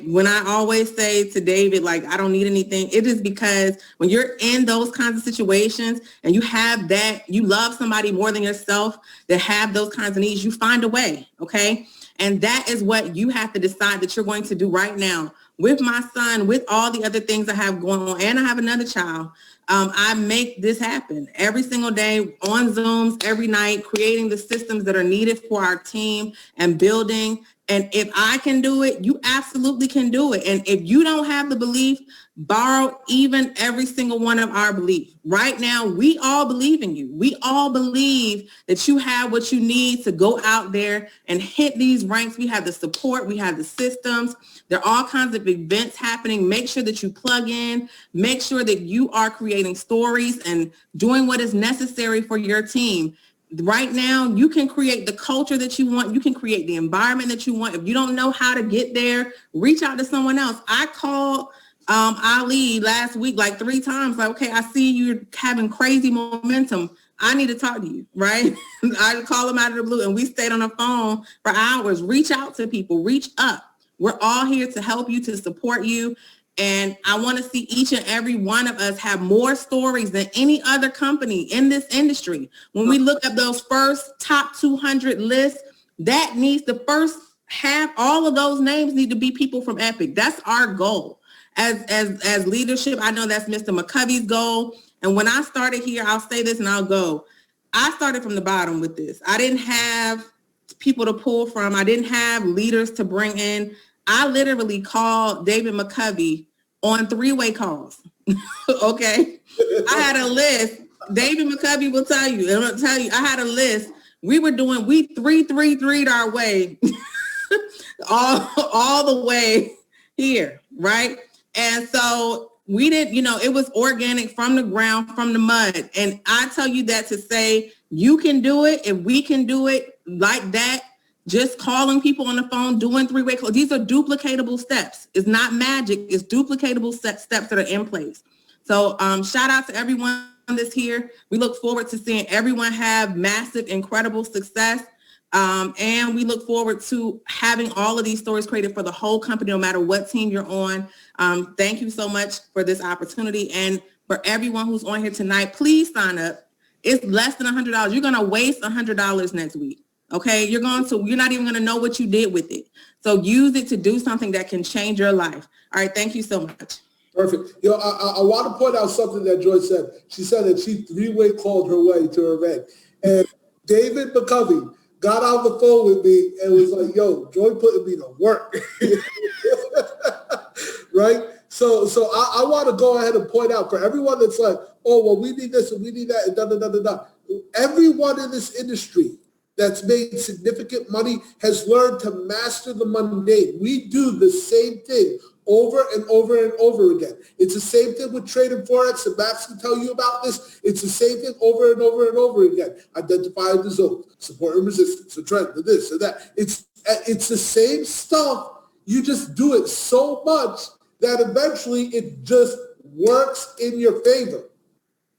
when I always say to David, like, I don't need anything, it is because when you're in those kinds of situations and you have that, you love somebody more than yourself that have those kinds of needs, you find a way, okay? And that is what you have to decide that you're going to do right now. With my son, with all the other things I have going on, and I have another child, I make this happen every single day on Zooms, every night, creating the systems that are needed for our team and building. And if I can do it, you absolutely can do it. And if you don't have the belief, borrow even every single one of our belief. Right now, we all believe in you. We all believe that you have what you need to go out there and hit these ranks. We have the support. We have the systems. There are all kinds of events happening. Make sure that you plug in. Make sure that you are creating stories and doing what is necessary for your team. Right now, you can create the culture that you want. You can create the environment that you want. If you don't know how to get there, reach out to someone else. I called Ali last week like 3 times. Like, okay, I see you're having crazy momentum. I need to talk to you, right? I call him out of the blue, and we stayed on the phone for hours. Reach out to people. Reach up. We're all here to help you, to support you. And I want to see each and every one of us have more stories than any other company in this industry. When we look at those first top 200 lists, that needs the first half, all of those names need to be people from Epic. That's our goal. As leadership, I know that's Mr. McCovey's goal. And when I started here, I'll say this and I'll go. I started from the bottom with this. I didn't have people to pull from. I didn't have leaders to bring in. I literally called David McCovey on 3-way calls. Okay. I had a list. David McCovey will tell you. And I'll tell you, I had a list. We 3-3-3'd our way all the way here, right? And so we did, it was organic from the ground, from the mud. And I tell you that to say you can do it. If we can do it like that, just calling people on the phone, doing 3-way calls. These are duplicatable steps. It's not magic. It's duplicatable steps that are in place. So shout out to everyone that's here. We look forward to seeing everyone have massive, incredible success. And we look forward to having all of these stories created for the whole company, no matter what team you're on. Thank you so much for this opportunity. And for everyone who's on here tonight, please sign up. It's less than $100. You're going to waste $100 next week. Okay. You're not even going to know what you did with it. So use it to do something that can change your life. All right. Thank you so much. Perfect. I want to point out something that Joy said. She said that she three-way called her way to her event. And David McCovey got on the phone with me and was like, yo, Joy putting me to work. Right? So I want to go ahead and point out for everyone that's like, oh, well, we need this and we need that and da-da-da-da-da. Everyone in this industry that's made significant money has learned to master the mundane. We do the same thing over and over and over again. It's the same thing with trade and Forex, and Max can tell you about this. It's the same thing over and over and over again. Identify the zone, support and resistance, the trend, the this and that. It's the same stuff. You just do it so much that eventually it just works in your favor.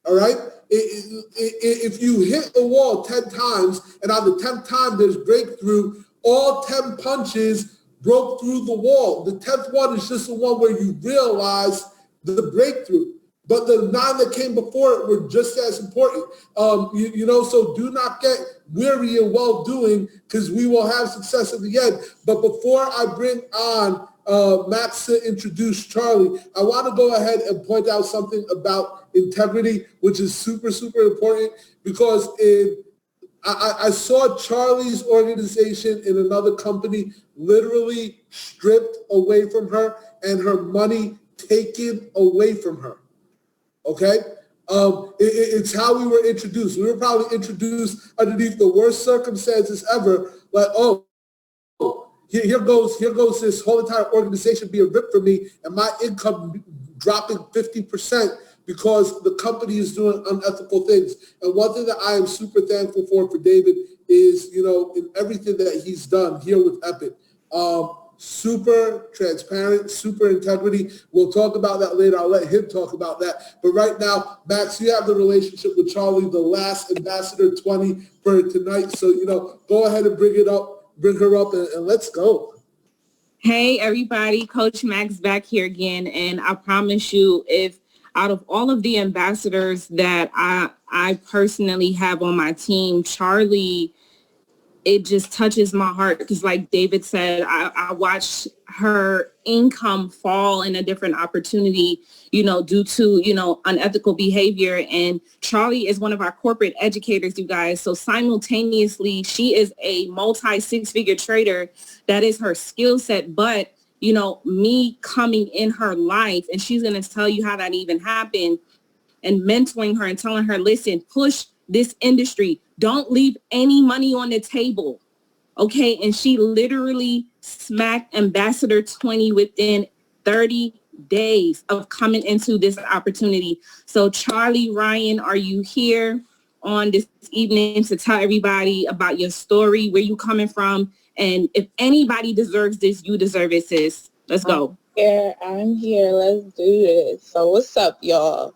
All right? If you hit the wall 10 times and on the 10th time there's breakthrough, all 10 punches broke through the wall. The 10th one is just the one where you realize the breakthrough. But the 9 that came before it were just as important. So do not get weary in well-doing because we will have success at the end. But before I bring on Max to introduce Charlie, I want to go ahead and point out something about integrity, which is super, super important because I saw Charlie's organization in another company literally stripped away from her and her money taken away from her. Okay? It's how we were introduced. We were probably introduced underneath the worst circumstances ever. Like, here goes this whole entire organization being ripped from me and my income dropping 50% because the company is doing unethical things. And one thing that I am super thankful for David is, in everything that he's done here with Epic, super transparent, super integrity. We'll talk about that later. I'll let him talk about that. But right now, Max, you have the relationship with Charlie, the last Ambassador 20 for tonight. So, go ahead and bring her up and let's go. Hey, everybody. Coach Max back here again. And I promise you, if out of all of the ambassadors that I personally have on my team, Charlie, it just touches my heart because like David said, I watched her income fall in a different opportunity, due to, unethical behavior. And Charlie is one of our corporate educators, you guys. So simultaneously, she is a multi-six-figure trader. That is her skill set. But, me coming in her life, and she's going to tell you how that even happened, and mentoring her and telling her, listen, push this industry. Don't leave any money on the table. Okay. And she literally smacked Ambassador 20 within 30 days of coming into this opportunity. So Charlie, Ryan, are you here on this evening to tell everybody about your story, where you coming from? And if anybody deserves this, you deserve it, sis. Let's go. I'm here. Let's do this. So what's up, y'all?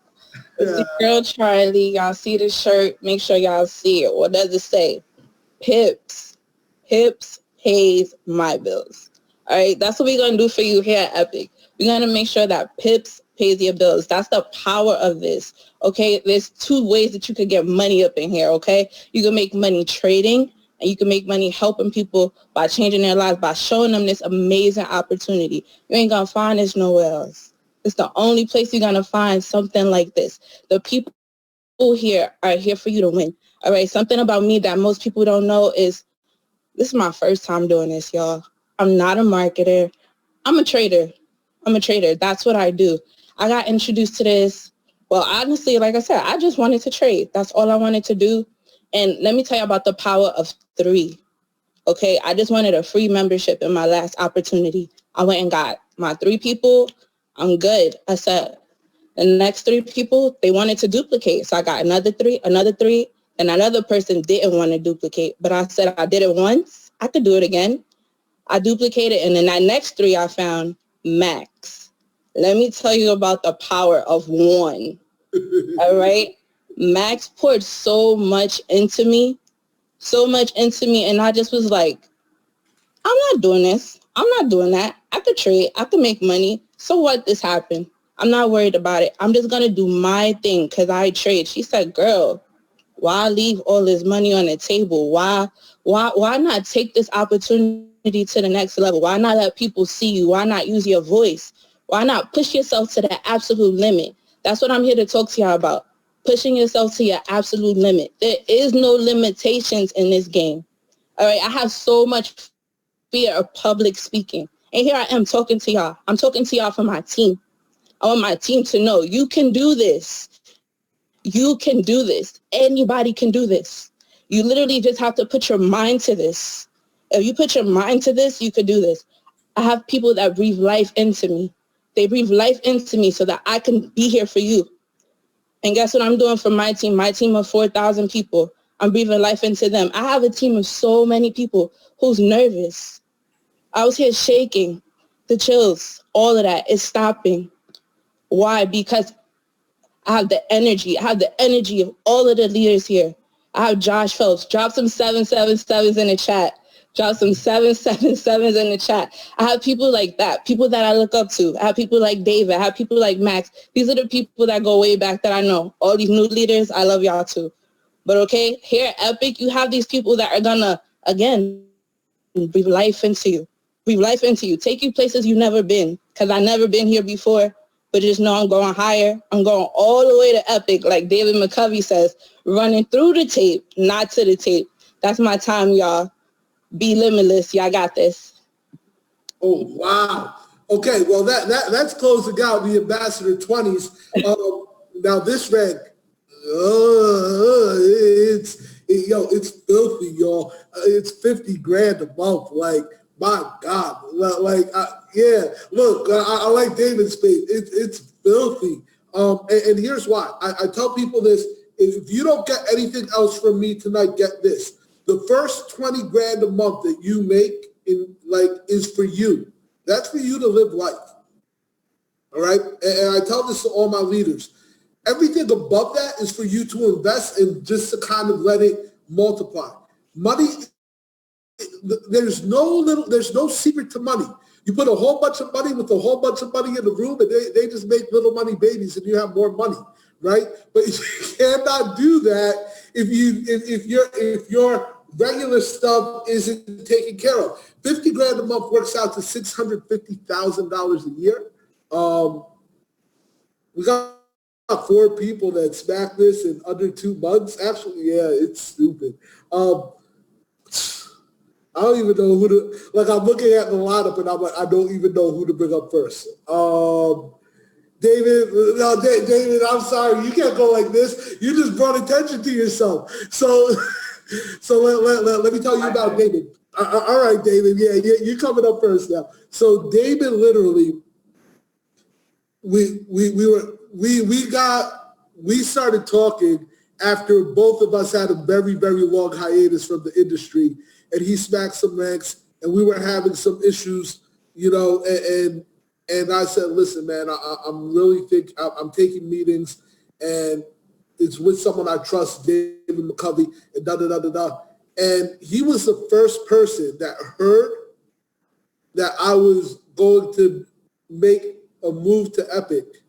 It's the girl Charlie. Y'all see the shirt? Make sure y'all see it. What does it say? Pips. Pips pays my bills. All right, that's what we're going to do for you here at Epic. We're going to make sure that Pips pays your bills. That's the power of this, okay? There's two ways that you could get money up in here, okay? You can make money trading, and you can make money helping people by changing their lives, by showing them this amazing opportunity. You ain't going to find this nowhere else. It's the only place you're going to find something like this. The people here are here for you to win. All right, something about me that most people don't know is this is my first time doing this, y'all. I'm not a marketer. I'm a trader. That's what I do. I got introduced to this. Well, honestly, like I said, I just wanted to trade. That's all I wanted to do. And let me tell you about the power of 3. Okay, I just wanted a free membership in my last opportunity. I went and got my 3 people. I'm good. I said, the next 3 people, they wanted to duplicate. So I got another 3, and another person didn't want to duplicate. But I said I did it once. I could do it again. I duplicated, and then that next 3 I found Max. Let me tell you about the power of 1. All right? Max poured so much into me, and I just was like, I'm not doing this. I'm not doing that. I could trade. I could make money. So what? This happened. I'm not worried about it. I'm just going to do my thing because I trade. She said, girl, why leave all this money on the table? Why not take this opportunity to the next level? Why not let people see you? Why not use your voice? Why not push yourself to the absolute limit? That's what I'm here to talk to y'all about. Pushing yourself to your absolute limit. There is no limitations in this game. All right, I have so much fear of public speaking. And here I am talking to y'all. I'm talking to y'all for my team. I want my team to know you can do this. You can do this. Anybody can do this. You literally just have to put your mind to this. If you put your mind to this, you could do this. I have people that breathe life into me. They breathe life into me so that I can be here for you. And guess what I'm doing for my team? My team of 4,000 people. I'm breathing life into them. I have a team of so many people who's nervous. I was here shaking, the chills, all of that is stopping. Why? Because I have the energy. I have the energy of all of the leaders here. I have Josh Phelps. Drop some 777s in the chat. Drop some 777s in the chat. I have people like that, people that I look up to. I have people like David. I have people like Max. These are the people that go way back that I know. All these new leaders, I love y'all too. But okay, here at Epic, you have these people that are gonna, again, breathe life into you. Breathe life into you. Take you places you've never been. Because I've never been here before. But just know I'm going higher. I'm going all the way to Epic, like David McCovey says, running through the tape, not to the tape. That's my time, y'all. Be limitless. Y'all got this. Oh, wow. Okay, well, that's closing out the Ambassador 20s. Now, this rank, it's filthy, y'all. It's 50 grand a month. Like, my God. Yeah, look, I like David's space. It's filthy. And here's why. I tell people this. If you don't get anything else from me tonight, get this. The first 20 grand a month that you make is for you. That's for you to live life. All right? And I tell this to all my leaders. Everything above that is for you to invest and just to kind of let it multiply. Money, there's no secret to money. You put a whole bunch of money with a whole bunch of money in the room and they just make little money babies and you have more money, right? But you cannot do that if your regular stuff isn't taken care of. 50 grand a month works out to $650,000 a year. We got 4 people that smacked this in under 2 months. Actually, yeah, it's stupid. I don't even know who to, I'm looking at the lineup and I'm like, I don't even know who to bring up first. David, I'm sorry. You can't go like this. You just brought attention to yourself. So let me tell you about David. All right, David. Yeah, you're coming up first now. So David, literally, we started talking after both of us had a very, very long hiatus from the industry, and he smacked some ranks, and we were having some issues, and I said, listen, man, I'm taking meetings, and it's with someone I trust, David McCovey, and da-da-da-da-da. And he was the first person that heard that I was going to make a move to Epic,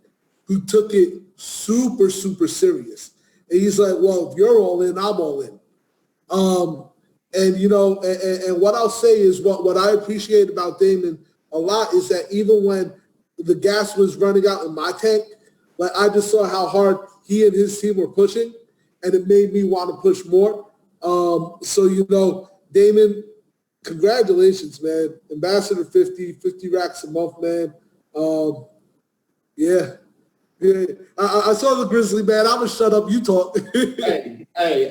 who took it super, super serious. And he's like, well, if you're all in, I'm all in. And what I'll say is what I appreciate about Damon a lot is that even when the gas was running out in my tank, I just saw how hard he and his team were pushing, and it made me want to push more. Damon, congratulations, man. Ambassador 50 racks a month, man. Yeah. I saw the Grizzly, man. I'm going to shut up. You talk. Hey,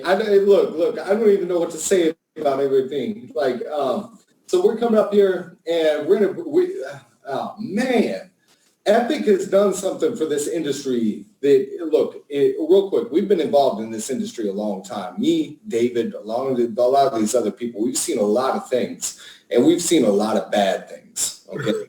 look, I don't even know what to say about everything. So we're coming up here and man, Epic has done something for this industry that, real quick, we've been involved in this industry a long time. Me, David, along with a lot of these other people, we've seen a lot of things, and we've seen a lot of bad things, okay?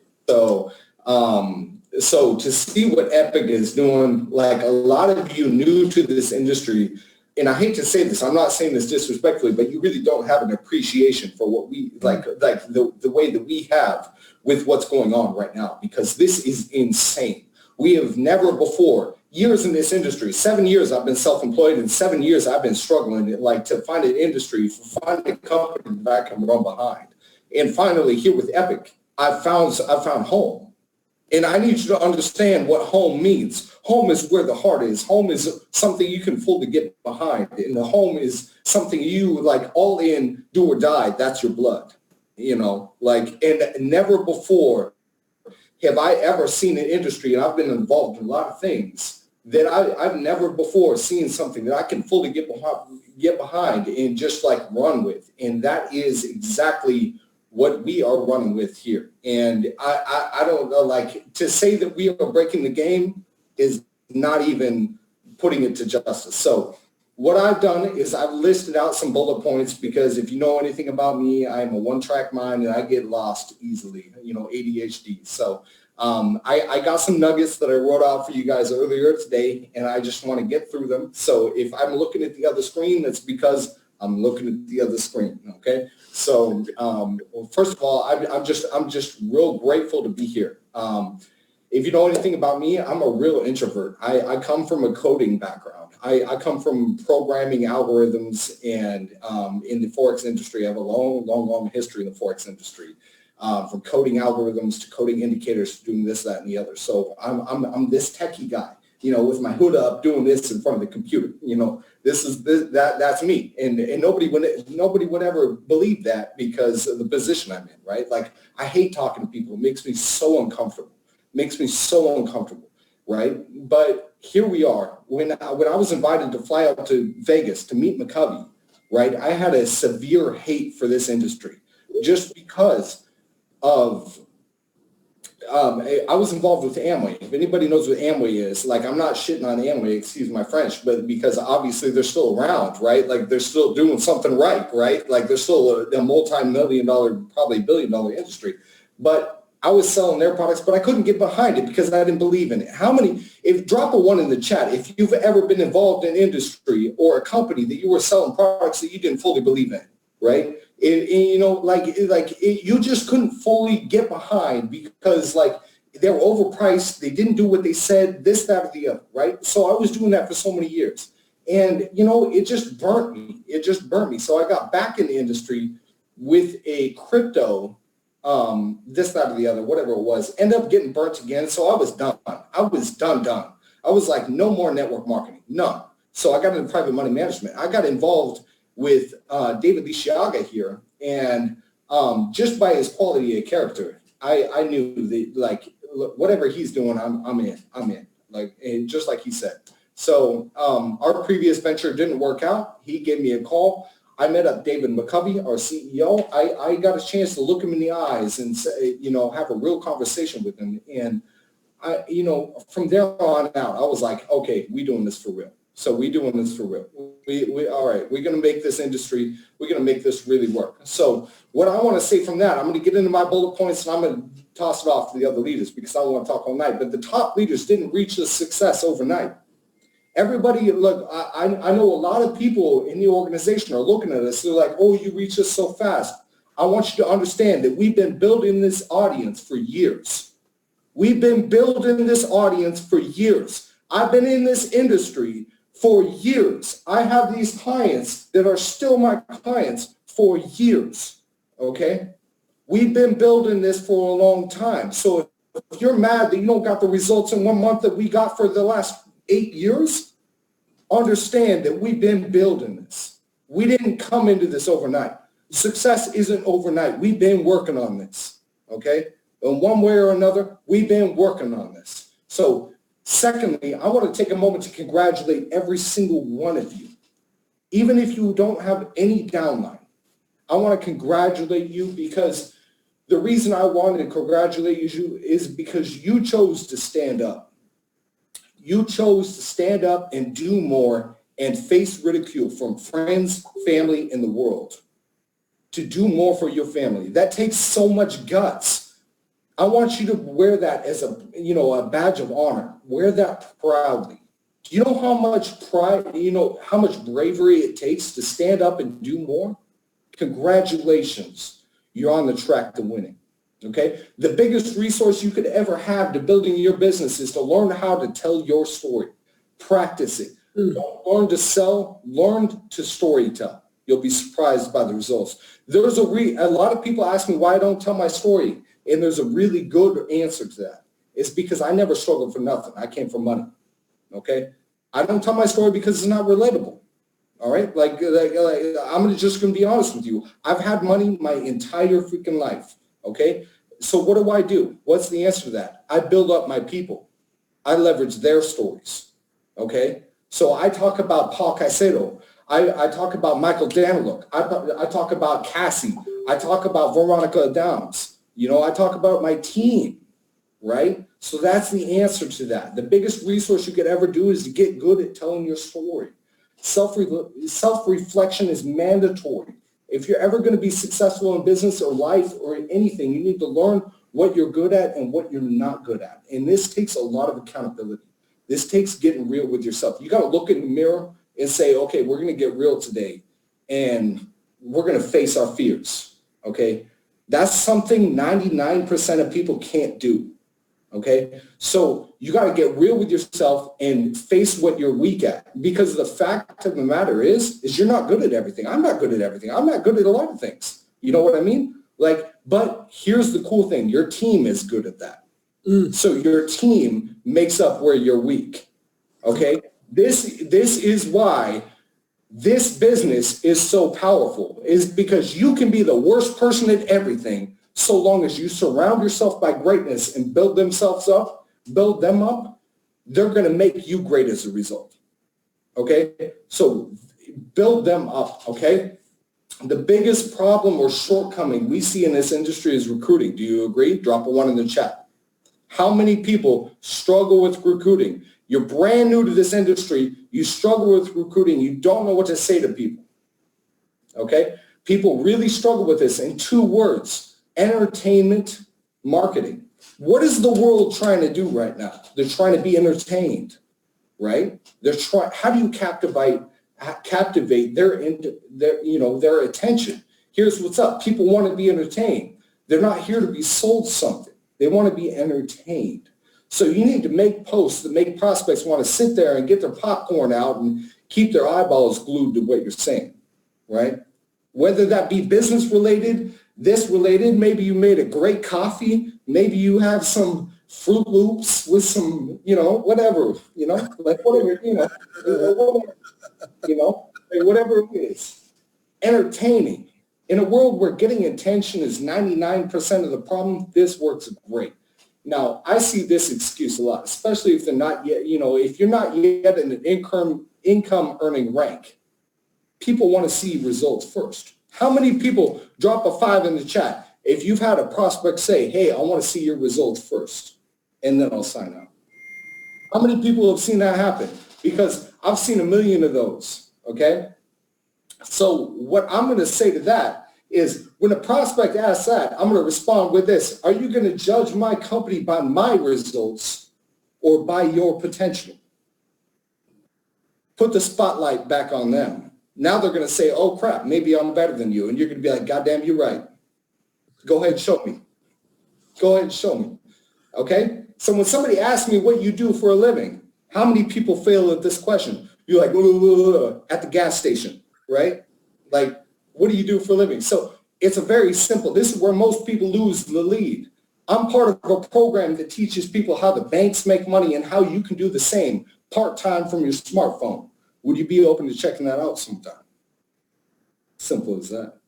So to see what Epic is doing, a lot of you new to this industry, and I hate to say this, I'm not saying this disrespectfully, but you really don't have an appreciation for what we, the way that we have with what's going on right now, because this is insane. We have never before, years in this industry, 7 years I've been self-employed, and 7 years I've been struggling to find an industry, find a company that I can run behind. And finally, here with Epic, I found home. And I need you to understand what home means. Home is where the heart is. Home is something you can fully get behind. And the home is something you all in, do or die. That's your blood, and never before have I ever seen an industry, and I've been involved in a lot of things, that I've never before seen something that I can fully get behind and just run with. And that is exactly what we are running with here. And I don't know, to say that we are breaking the game is not even putting it to justice. So what I've done is I've listed out some bullet points, because if you know anything about me, I'm a one-track mind and I get lost easily, ADHD. So I got some nuggets that I wrote out for you guys earlier today, and I just want to get through them. So if I'm looking at the other screen, that's because I'm looking at the other screen. Okay. So well, first of all, I'm just real grateful to be here. If you know anything about me, I'm a real introvert. I come from a coding background. I come from programming algorithms, and in the Forex industry, I have a long history in the Forex industry, from coding algorithms to coding indicators to doing this, that, and the other. So I'm this techie guy, with my hood up, doing this in front of the computer. That's me, and nobody would ever believe that because of the position I'm in, right? I hate talking to people. It makes me so uncomfortable. Right? But here we are. When I was invited to fly out to Vegas to meet McCovey, right, I had a severe hate for this industry just because of I was involved with Amway. If anybody knows what Amway is, I'm not shitting on Amway, excuse my French, but because obviously they're still around, right? They're still doing something right? They're still a multi-million-dollar, probably billion-dollar industry. But I was selling their products, but I couldn't get behind it because I didn't believe in it. Drop a 1 in the chat if you've ever been involved in industry or a company that you were selling products that you didn't fully believe in, right? You just couldn't fully get behind because they were overpriced. They didn't do what they said, this, that, or the other, right? So I was doing that for so many years. And, it just burnt me. So I got back in the industry with a crypto, this, that, or the other, whatever it was, ended up getting burnt again. So I was done. I was done. I was no more network marketing, none. So I got into private money management. I got involved with David Lisciaga here, and just by his quality of character, I knew that whatever he's doing, I'm in, and just like he said. So our previous venture didn't work out. He gave me a call. I met up David McCovey, our CEO. I got a chance to look him in the eyes and say, have a real conversation with him. And from there on out, I was like, okay, we doing this for real. So we doing this for real. We all right, we're going to make this industry, we're going to make this really work. So what I want to say from that, I'm going to get into my bullet points and I'm going to toss it off to the other leaders because I don't want to talk all night. But the top leaders didn't reach this success overnight. Everybody, look, I know a lot of people in the organization are looking at us. They're like, oh, you reach us so fast. I want you to understand that we've been building this audience for years. We've been building this audience for years. I've been in this industry for years. I have these clients that are still my clients for years, okay? We've been building this for a long time. So if you're mad that you don't got the results in 1 month that we got for the last 8 years, understand that we've been building this. We didn't come into this overnight. Success isn't overnight. We've been working on this, okay? In one way or another, we've been working on this. So secondly, I want to take a moment to congratulate every single one of you. Even if you don't have any downline, I want to congratulate you because the reason I wanted to congratulate you is because you chose to stand up. You chose to stand up and do more and face ridicule from friends, family, and the world. To do more for your family. That takes so much guts. I want you to wear that as a badge of honor. Wear that proudly. Do you know how much pride, how much bravery it takes to stand up and do more? Congratulations. You're on the track to winning. Okay. The biggest resource you could ever have to building your business is to learn how to tell your story. Practice it. Don't learn to sell, learn to story tell. You'll be surprised by the results. There's a lot of people ask me why I don't tell my story. And there's a really good answer to that. It's because I never struggled for nothing. I came from money. Okay. I don't tell my story because it's not relatable. All right. Like I'm just going to be honest with you. I've had money my entire freaking life. Okay. So what do? What's the answer to that? I build up my people. I leverage their stories. Okay. So I talk about Paul Caicedo. I talk about Michael Daniluk. I talk about Cassie. I talk about Veronica Adams. You know, I talk about my team, right? So that's the answer to that. The biggest resource you could ever do is to get good at telling your story. Self-reflection is mandatory. If you're ever going to be successful in business or life or in anything, you need to learn what you're good at and what you're not good at. And this takes a lot of accountability. This takes getting real with yourself. You got to look in the mirror and say, okay, we're going to get real today and we're going to face our fears. Okay. That's something 99% of people can't do. Okay. So you got to get real with yourself and face what you're weak at, because the fact of the matter is you're not good at everything. I'm not good at everything. I'm not good at a lot of things. You know what I mean? But here's the cool thing. Your team is good at that. So your team makes up where you're weak. Okay. This is why this business is so powerful, is because you can be the worst person at everything so long as you surround yourself by greatness and build them up, they're going to make you great as a result. Okay. So build them up. Okay. The biggest problem or shortcoming we see in this industry is recruiting. Do you agree? Drop a 1 in the chat. How many people struggle with recruiting? You're brand new to this industry. You struggle with recruiting. You don't know what to say to people. Okay? People really struggle with this in 2 words: entertainment marketing. What is the world trying to do right now? They're trying to be entertained, right? How do you captivate their attention? Here's what's up. People want to be entertained. They're not here to be sold something. They want to be entertained. So you need to make posts that make prospects want to sit there and get their popcorn out and keep their eyeballs glued to what you're saying, right? Whether that be business related, this related, maybe you made a great coffee, maybe you have some Fruit Loops with some, whatever, whatever it is. Entertaining. In a world where getting attention is 99% of the problem, this works great. Now, I see this excuse a lot, especially if they're not yet, if you're not yet in an income earning rank. People want to see results first. How many people drop a 5 in the chat if you've had a prospect say, hey, I want to see your results first, and then I'll sign up? How many people have seen that happen? Because I've seen 1 million of those, okay? So what I'm going to say to that is when a prospect asks that, I'm going to respond with this. Are you going to judge my company by my results or by your potential? Put the spotlight back on them. Now they're going to say, oh, crap, maybe I'm better than you. And you're going to be like, God damn, you're right. Go ahead and show me. Go ahead and show me. Okay? So when somebody asks me what you do for a living, how many people fail at this question? You're like, at the gas station. Right? Like, what do you do for a living? So it's a very simple, this is where most people lose the lead. I'm part of a program that teaches people how the banks make money and how you can do the same part-time from your smartphone. Would you be open to checking that out sometime? Simple as that.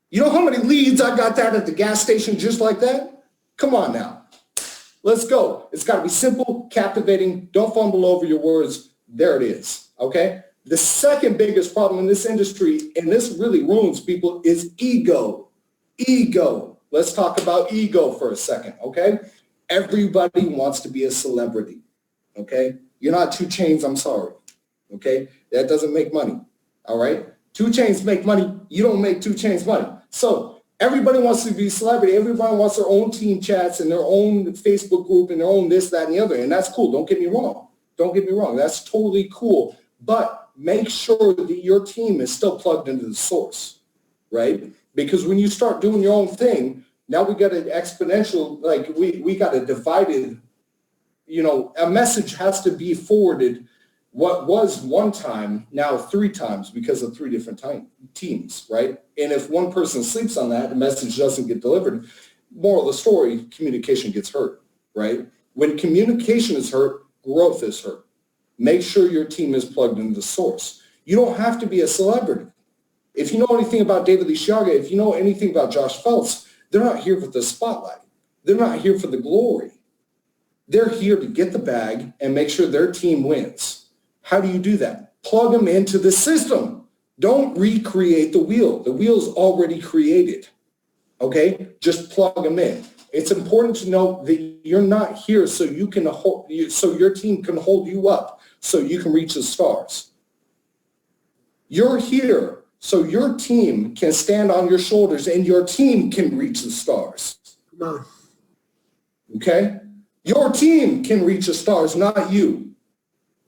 You know how many leads I got that at the gas station just like that? Come on now. Let's go. It's got to be simple, captivating. Don't fumble over your words. There it is. Okay? The second biggest problem in this industry, and this really ruins people, is ego. Ego. Let's talk about ego for a second, okay? Everybody wants to be a celebrity, okay? You're not 2 Chainz, I'm sorry, okay? That doesn't make money, all right? 2 Chainz make money. You don't make 2 Chainz money. So everybody wants to be a celebrity. Everybody wants their own team chats and their own Facebook group and their own this, that, and the other, and that's cool. Don't get me wrong. Don't get me wrong. That's totally cool. But make sure that your team is still plugged into the source, right? Because when you start doing your own thing, Now we got an exponential, like we got a divided, a message has to be forwarded what was one time, now 3 times because of 3 different teams, right? And if one person sleeps on that, the message doesn't get delivered. Moral of the story, communication gets hurt, right? When communication is hurt, growth is hurt. Make sure your team is plugged into the source. You don't have to be a celebrity. If you know anything about David Lishaga, if you know anything about Josh Phelps, they're not here for the spotlight. They're not here for the glory. They're here to get the bag and make sure their team wins. How do you do that? Plug them into the system. Don't recreate the wheel. The wheel's already created. Okay? Just plug them in. It's important to know that you're not here so you can so your team can hold you up so you can reach the stars. You're here so your team can stand on your shoulders and your team can reach the stars. Come on. Okay? Your team can reach the stars, not you.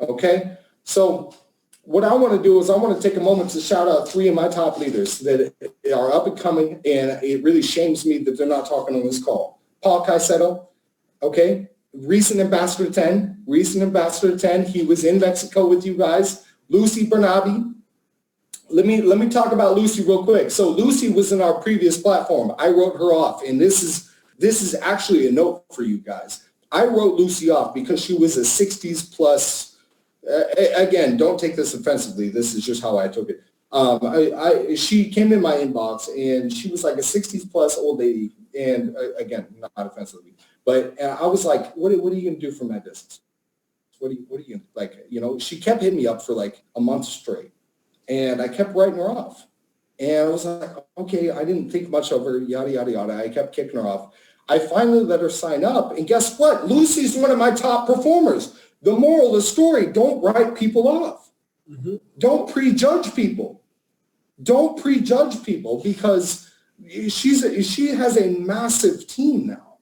Okay? So what I want to do is I want to take a moment to shout out 3 of my top leaders that are up and coming, and it really shames me that they're not talking on this call. Paul Caicedo, okay? Recent Ambassador 10. He was in Mexico with you guys. Lucy Bernabe. Let me talk about Lucy real quick. So Lucy was in our previous platform. I wrote her off, and this is actually a note for you guys. I wrote Lucy off because she was a 60s plus. Again, don't take this offensively. This is just how I took it. She came in my inbox, and she was like a 60s plus old lady. And again, not offensively, but I was like, what are you going to do for my business? What are you like? She kept hitting me up for like a month straight, and I kept writing her off. And I was like, okay, I didn't think much of her, yada, yada, yada. I kept kicking her off. I finally let her sign up. And guess what? Lucy's one of my top performers. The moral of the story, don't write people off. Mm-hmm. Don't prejudge people. Don't prejudge people because she has a massive team now.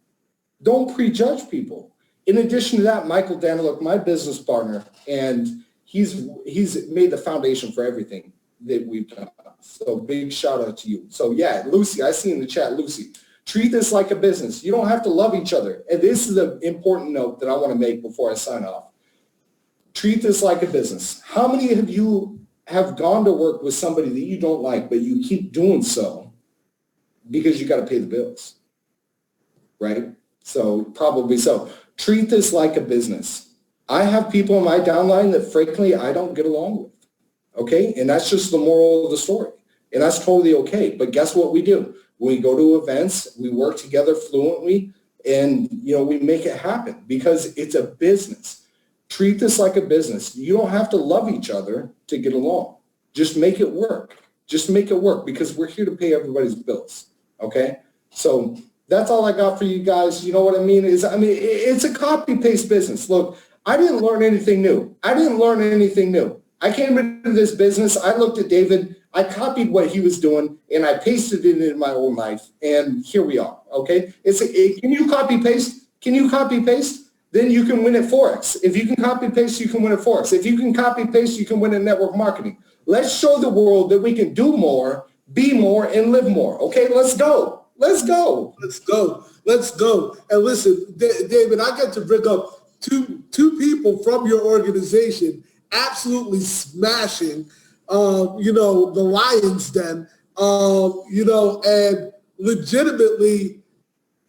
Don't prejudge people. In addition to that, Michael Daniluk, my business partner, and he's made the foundation for everything that we've done. So big shout out to you. So yeah, Lucy, I see in the chat, Lucy, treat this like a business. You don't have to love each other. And this is an important note that I want to make before I sign off. Treat this like a business. How many of you have gone to work with somebody that you don't like, but you keep doing so because you got to pay the bills, right? So probably so. Treat this like a business. I have people in my downline that frankly I don't get along with, okay? And that's just the moral of the story. And that's totally okay. But guess what we do? When we go to events, we work together fluently, and we make it happen because it's a business. Treat this like a business. You don't have to love each other to get along. Just make it work. Just make it work because we're here to pay everybody's bills, okay? So that's all I got for you guys. You know what I mean? It's a copy-paste business. Look, I didn't learn anything new. I came into this business. I looked at David. I copied what he was doing, and I pasted it in my own life, and here we are, okay? Can you copy-paste? Then you can win at Forex. If you can copy-paste, you can win at Forex. If you can copy-paste, you can win in network marketing. Let's show the world that we can do more, be more, and live more, okay? Let's go. And listen, David, I get to bring up two people from your organization absolutely smashing, the Lions Den, and legitimately,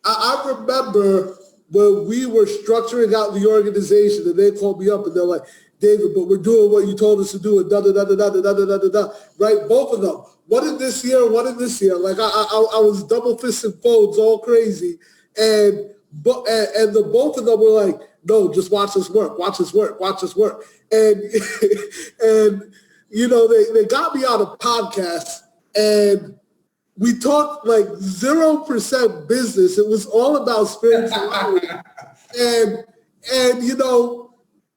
I remember when we were structuring out the organization and they called me up and they're like, David, but we're doing what you told us to do and da-da-da-da-da-da-da-da-da, right? Both of them. One in this year. Like I was double fisting phones all crazy. And the both of them were like, no, just watch us work. And, they got me on a podcast and we talked like 0% business. It was all about spirituality. and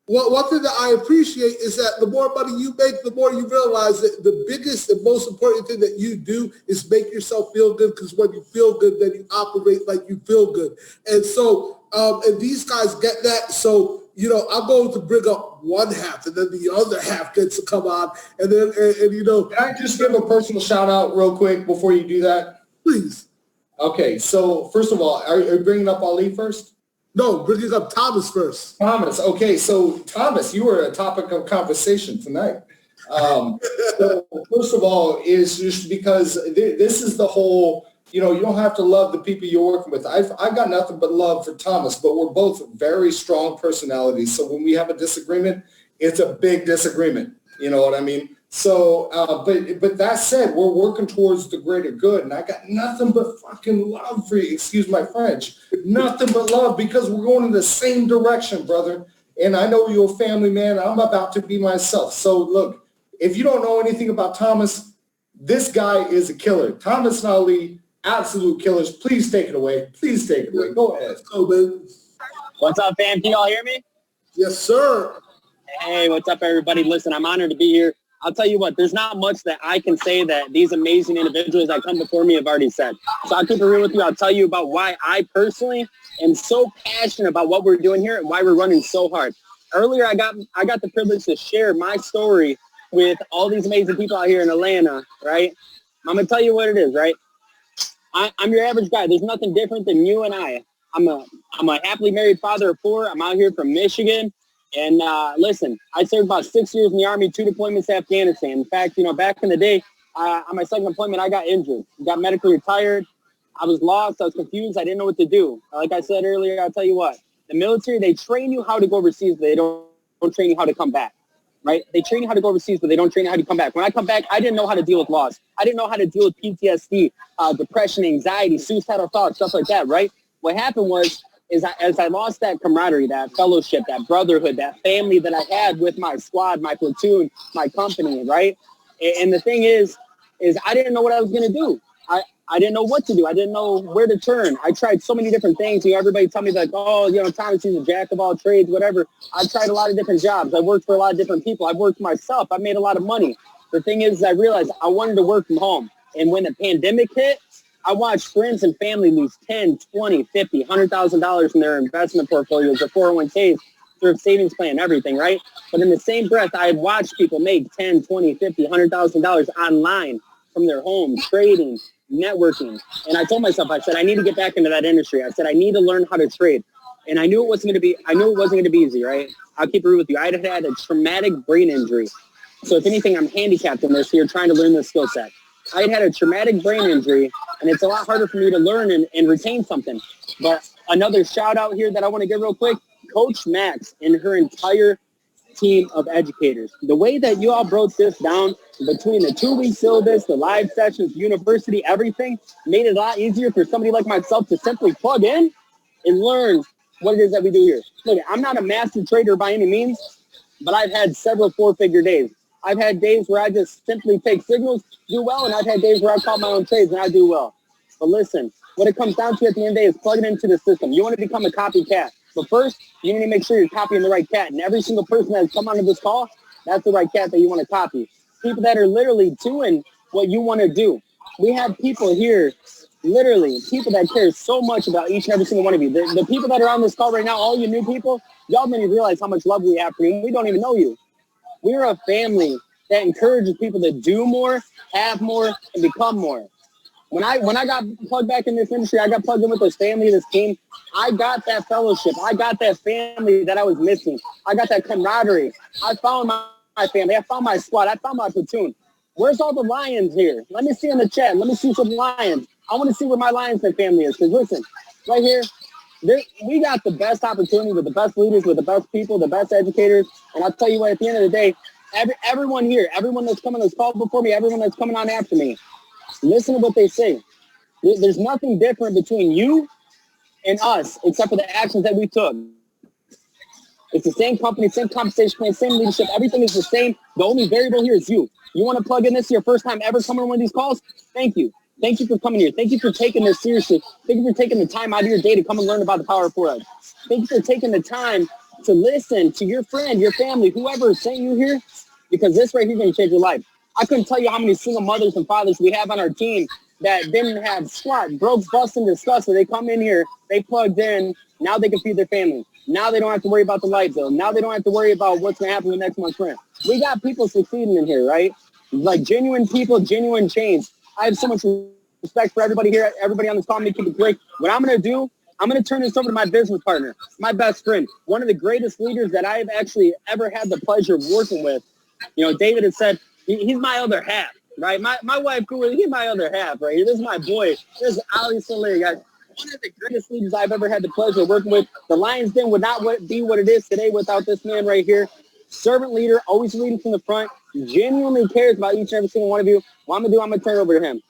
one thing that I appreciate is that the more money you make, the more you realize that the biggest and most important thing that you do is make yourself feel good, because when you feel good, then you operate like you feel good. And so, and these guys get that. So, I'm going to bring up one half and then the other half gets to come on. And then, Can I just give a personal shout out real quick before you do that? Please. Okay, so first of all, are you bringing up Ali first? No, bringing up Thomas first. Thomas. Okay, so Thomas, you were a topic of conversation tonight. So first of all, is just because this is the whole, you know, you don't have to love the people you're working with. I've got nothing but love for Thomas, but we're both very strong personalities. So when we have a disagreement, it's a big disagreement. You know what I mean? So, but that said, we're working towards the greater good, and I got nothing but fucking love for you. Excuse my French. Nothing but love, because we're going in the same direction, brother. And I know you're a family man. I'm about to be myself. So look, if you don't know anything about Thomas, this guy is a killer. Thomas and Ali, absolute killers. Please take it away. Please take it away. Go ahead. Go, man. What's up, fam? Can y'all hear me? Yes, sir. Hey, what's up, everybody? Listen, I'm honored to be here. I'll tell you what, there's not much that I can say that these amazing individuals that come before me have already said. So I'll keep it real with you. I'll tell you about why I personally am so passionate about what we're doing here and why we're running so hard. Earlier, I got the privilege to share my story with all these amazing people out here in Atlanta, right? I'm going to tell you what it is, right? I'm your average guy. There's nothing different than you and I. I'm a happily married father of 4. I'm out here from Michigan. And listen, I served about 6 years in the Army, 2 deployments to Afghanistan. In fact, you know, back in the day, on my second deployment, I got injured, got medically retired. I was lost. I was confused. I didn't know what to do. Like I said earlier, I'll tell you what, the military, they train you how to go overseas, but they don't train you how to come back, right? They train you how to go overseas, but they don't train you how to come back. When I come back, I didn't know how to deal with loss. I didn't know how to deal with PTSD, depression, anxiety, suicidal thoughts, stuff like that, right? What happened was, as I lost that camaraderie, that fellowship, that brotherhood, that family that I had with my squad, my platoon, my company, right? And the thing is I didn't know what I was going to do. I didn't know what to do. I didn't know where to turn. I tried so many different things. You know, everybody tell me like, oh, you know, Thomas is a jack of all trades, whatever. I tried a lot of different jobs. I worked for a lot of different people. I've worked for myself. I made a lot of money. The thing is, I realized I wanted to work from home. And when the pandemic hit, I watched friends and family lose 10, 20, 50, $100,000 in their investment portfolios, their 401ks, their savings plan, everything, right? But in the same breath, I had watched people make 10, 20, 50, $100,000 online from their homes, trading, networking. And I told myself, I said, I need to get back into that industry. I said, I need to learn how to trade. And I knew it wasn't going to be easy, right? I'll keep it real with you. I had had a traumatic brain injury. So if anything, I'm handicapped in this. So you're trying to learn this skill set. I had a traumatic brain injury, and it's a lot harder for me to learn and retain something. But another shout out here that I want to get real quick, Coach Max and her entire team of educators. The way that you all broke this down between the 2-week syllabus, the live sessions, university, everything, made it a lot easier for somebody like myself to simply plug in and learn what it is that we do here. Look, I'm not a master trader by any means, but I've had several 4-figure days. I've had days where I just simply take signals, do well, and I've had days where I call my own trades and I do well. But listen, what it comes down to at the end of the day is plugging into the system. You want to become a copycat. But first, you need to make sure you're copying the right cat. And every single person that's come onto this call, that's the right cat that you want to copy. People that are literally doing what you want to do. We have people here, literally, people that care so much about each and every single one of you. The people that are on this call right now, all you new people, y'all don't even realize how much love we have for you. We don't even know you. We're a family that encourages people to do more, have more, and become more. When I got plugged back in this industry, I got plugged in with this family, this team. I got that fellowship. I got that family that I was missing. I got that camaraderie. I found my family. I found my squad. I found my platoon. Where's all the Lions here? Let me see in the chat. Let me see some Lions. I want to see where my Lions family is. Because listen, right here, we got the best opportunity with the best leaders, with the best people, the best educators. And I'll tell you what, at the end of the day, everyone here, everyone that's coming on this call before me, everyone that's coming on after me, listen to what they say. There's nothing different between you and us except for the actions that we took. It's the same company, same compensation plan, same leadership. Everything is the same. The only variable here is you. You want to plug in this your first time ever coming on one of these calls? Thank you. Thank you for coming here. Thank you for taking this seriously. Thank you for taking the time out of your day to come and learn about the power of Forex. Thank you for taking the time to listen to your friend, your family, whoever is sent you here, because this right here is going to change your life. I couldn't tell you how many single mothers and fathers we have on our team that didn't have squat, broke, bust, and discuss. So they come in here, they plugged in, now they can feed their family. Now they don't have to worry about the light bill. Now they don't have to worry about what's going to happen with next month's rent. We got people succeeding in here, right? Like genuine people, genuine change. I have so much respect for everybody here, everybody on this call. I'm going to keep it quick. What I'm going to do, I'm going to turn this over to my business partner, my best friend, one of the greatest leaders that I've actually ever had the pleasure of working with. You know, David had said he's my other half, right? My wife, he's my other half, right? This is my boy. This is Ali Saleh, guys. One of the greatest leaders I've ever had the pleasure of working with. The Lions Den would not be what it is today without this man right here. Servant leader, always leading from the front, genuinely cares about each and every single one of you. What I'm going to turn it over to him.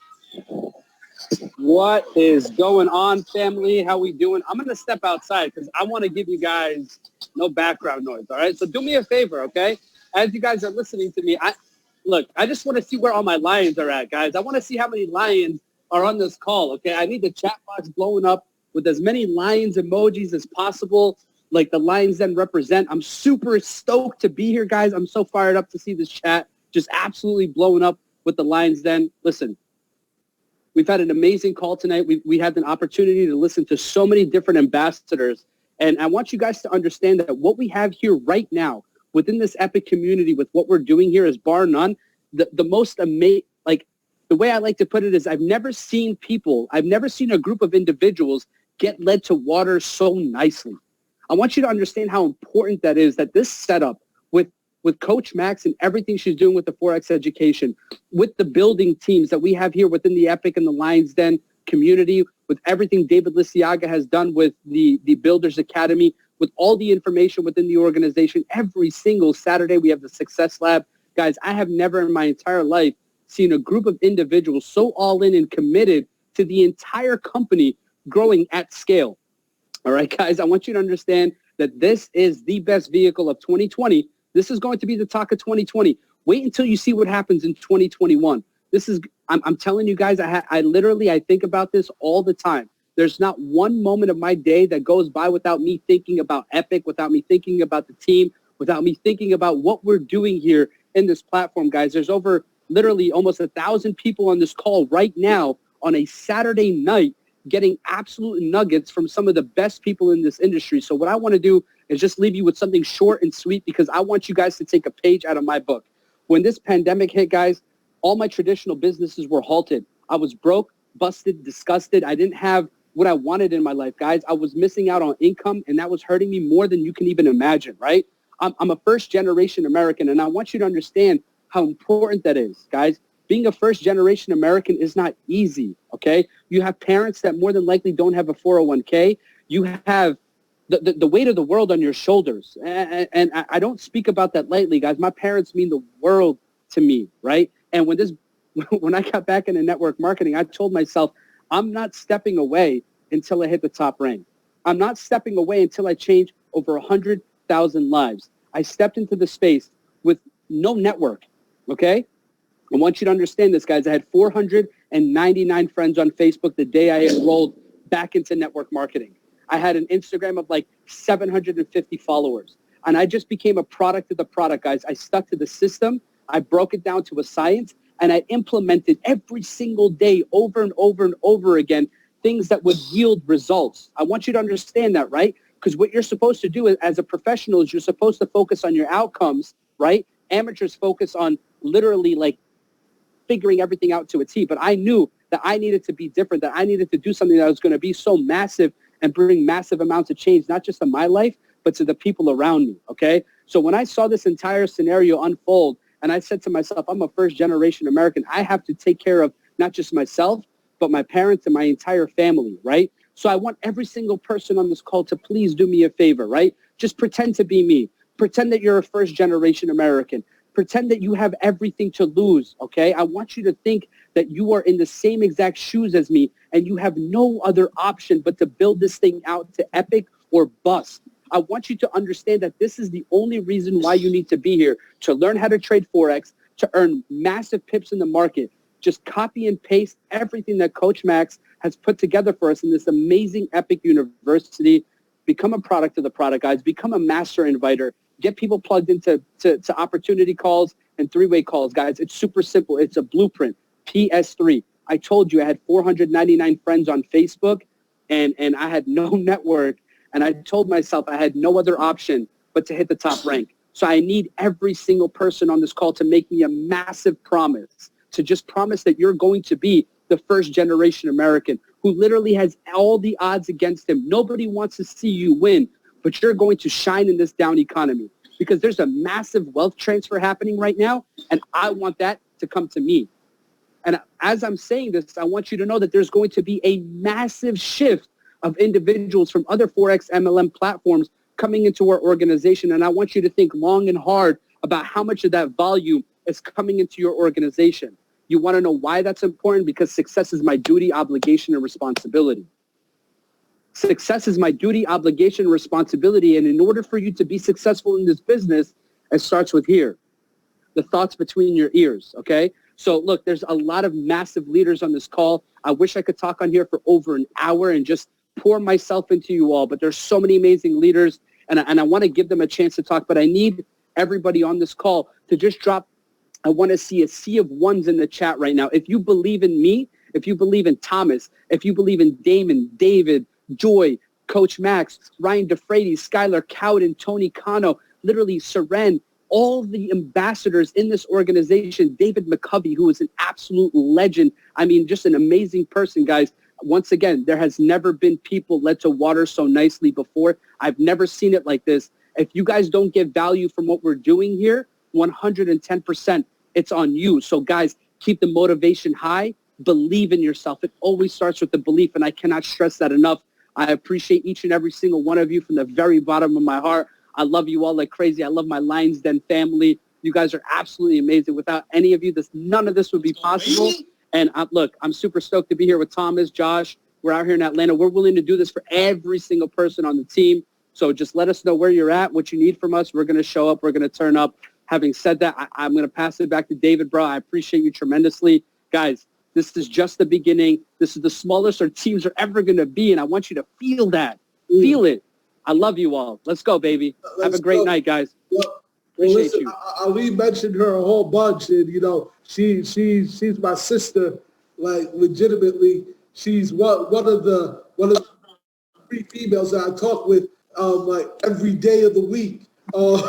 What is going on, family? How we doing? I'm going to step outside because I want to give you guys no background noise, all right? So do me a favor, okay? As you guys are listening to me, I just want to see where all my lions are at, guys. I want to see how many lions are on this call, okay? I need the chat box blowing up with as many lions emojis as possible, like the Lions Den represent. I'm super stoked to be here, guys. I'm so fired up to see this chat just absolutely blowing up with the Lions Den. Listen, we've had an amazing call tonight. We had an opportunity to listen to so many different ambassadors. And I want you guys to understand that what we have here right now within this Epic community with what we're doing here is bar none. The most amazing, like the way I like to put it is I've never seen a group of individuals get led to water so nicely. I want you to understand how important that is, that this setup with Coach Max and everything she's doing with the Forex education, with the building teams that we have here within the Epic and the Lions Den community, with everything David Lisiaga has done with the Builders Academy, with all the information within the organization. Every single Saturday we have the Success Lab. Guys, I have never in my entire life seen a group of individuals so all in and committed to the entire company growing at scale. All right, guys, I want you to understand that this is the best vehicle of 2020. This is going to be the talk of 2020. Wait until you see what happens in 2021. I'm telling you guys, I think about this all the time. There's not one moment of my day that goes by without me thinking about Epic, without me thinking about the team, without me thinking about what we're doing here in this platform, guys. There's over literally almost 1,000 people on this call right now on a Saturday night getting absolute nuggets from some of the best people in this industry. So what I want to do is just leave you with something short and sweet, because I want you guys to take a page out of my book. When this pandemic hit, guys, all my traditional businesses were halted. I was broke, busted, disgusted. I didn't have what I wanted in my life, guys. I was missing out on income, and that was hurting me more than you can even imagine, right? I'm a first-generation American, and I want you to understand how important that is, guys. Being a first-generation American is not easy, okay? You have parents that more than likely don't have a 401k. You have the weight of the world on your shoulders. And I don't speak about that lightly, guys. My parents mean the world to me, right? And when I got back into network marketing, I told myself, I'm not stepping away until I hit the top rank. I'm not stepping away until I change over 100,000 lives. I stepped into the space with no network, okay? I want you to understand this, guys. I had 499 friends on Facebook the day I enrolled back into network marketing. I had an Instagram of like 750 followers. And I just became a product of the product, guys. I stuck to the system. I broke it down to a science. And I implemented every single day over and over and over again things that would yield results. I want you to understand that, right? Because what you're supposed to do as a professional is you're supposed to focus on your outcomes, right? Amateurs focus on literally like figuring everything out to a T. But I knew that I needed to be different, that I needed to do something that was going to be so massive and bring massive amounts of change, not just in my life, but to the people around me, okay? So when I saw this entire scenario unfold, and I said to myself, I'm a first-generation American. I have to take care of not just myself, but my parents and my entire family, right? So I want every single person on this call to please do me a favor, right? Just pretend to be me. Pretend that you're a first-generation American. Pretend that you have everything to lose, okay? I want you to think that you are in the same exact shoes as me, and you have no other option but to build this thing out to epic or bust. I want you to understand that this is the only reason why you need to be here, to learn how to trade Forex, to earn massive pips in the market. Just copy and paste everything that Coach Max has put together for us in this amazing Epic University. Become a product of the product, guys. Become a master inviter. Get people plugged into to opportunity calls and three-way calls, guys. It's super simple. It's a blueprint, PS3. I told you I had 499 friends on Facebook, and I had no network. And I told myself I had no other option but to hit the top rank. So I need every single person on this call to make me a massive promise, to just promise that you're going to be the first generation American who literally has all the odds against him. Nobody wants to see you win, but you're going to shine in this down economy because there's a massive wealth transfer happening right now, and I want that to come to me. And as I'm saying this, I want you to know that there's going to be a massive shift of individuals from other Forex MLM platforms coming into our organization. And I want you to think long and hard about how much of that volume is coming into your organization. You want to know why that's important? Because success is my duty, obligation, and responsibility. Success is my duty, obligation, and responsibility. And in order for you to be successful in this business, it starts with here, the thoughts between your ears, okay? So look, there's a lot of massive leaders on this call. I wish I could talk on here for over an hour and just pour myself into you all, but there's so many amazing leaders, and I want to give them a chance to talk, but I need everybody on this call to just drop. I want to see a sea of ones in the chat right now. If you believe in me, if you believe in Thomas, if you believe in Damon, David, Joy, Coach Max, Ryan DeFrady, Skylar Cowden, Tony Cano, literally Seren, all the ambassadors in this organization, David McCovey, who is an absolute legend. I mean, just an amazing person, guys. Once again, there has never been people led to water so nicely before. I've never seen it like this. If you guys don't get value from what we're doing here, 110%, it's on you. So guys, keep the motivation high. Believe in yourself. It always starts with the belief, and I cannot stress that enough. I appreciate each and every single one of you from the very bottom of my heart. I love you all like crazy. I love my Lions Den family. You guys are absolutely amazing. Without any of you, none of this would be possible. And look, I'm super stoked to be here with Thomas, Josh. We're out here in Atlanta. We're willing to do this for every single person on the team. So just let us know where you're at, what you need from us. We're going to show up. We're going to turn up. Having said that, I'm going to pass it back to David, bro. I appreciate you tremendously. Guys, this is just the beginning. This is the smallest our teams are ever going to be, and I want you to feel that. Feel it. I love you all. Let's go, baby. Have a great night, guys. Appreciate you. Ali mentioned her a whole bunch, and you know, she's my sister. Like legitimately, she's one of the 3 females that I talk with like every day of the week. You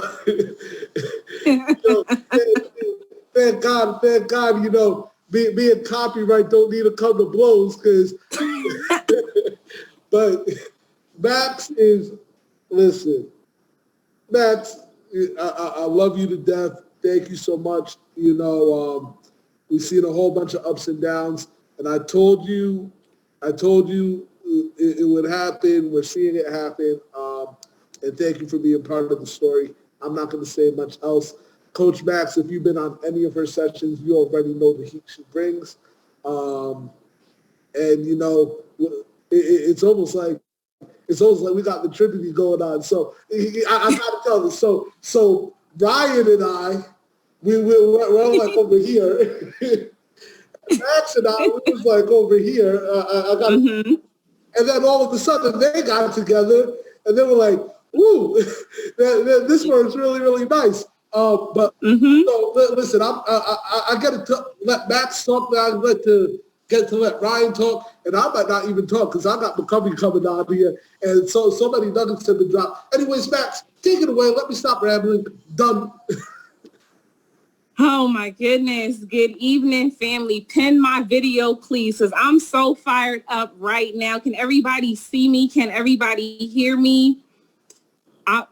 know, thank God, you know, being copyright don't need to come to blows, because but Max is, listen, Max, I love you to death. Thank you so much. You know, we've seen a whole bunch of ups and downs, and I told you it would happen. We're seeing it happen. And thank you for being part of the story. I'm not going to say much else. Coach Max, if you've been on any of her sessions, you already know the heat she brings. And, you know, it's almost like we got the Trinity going on. So I got to tell this. So Ryan and I, we're like over here. Max and I was like over here. And then all of a sudden they got together and they were like, "Ooh, this one's really, really nice." So listen, I get to let Max talk. Now I get to let Ryan talk, and I might not even talk because I got McCovey coming down here, and so many nuggets have been dropped. Anyways, Max, take it away. Let me stop rambling. Done. Oh my goodness. Good evening, family. Pin my video, please, because I'm so fired up right now. Can everybody see me? Can everybody hear me?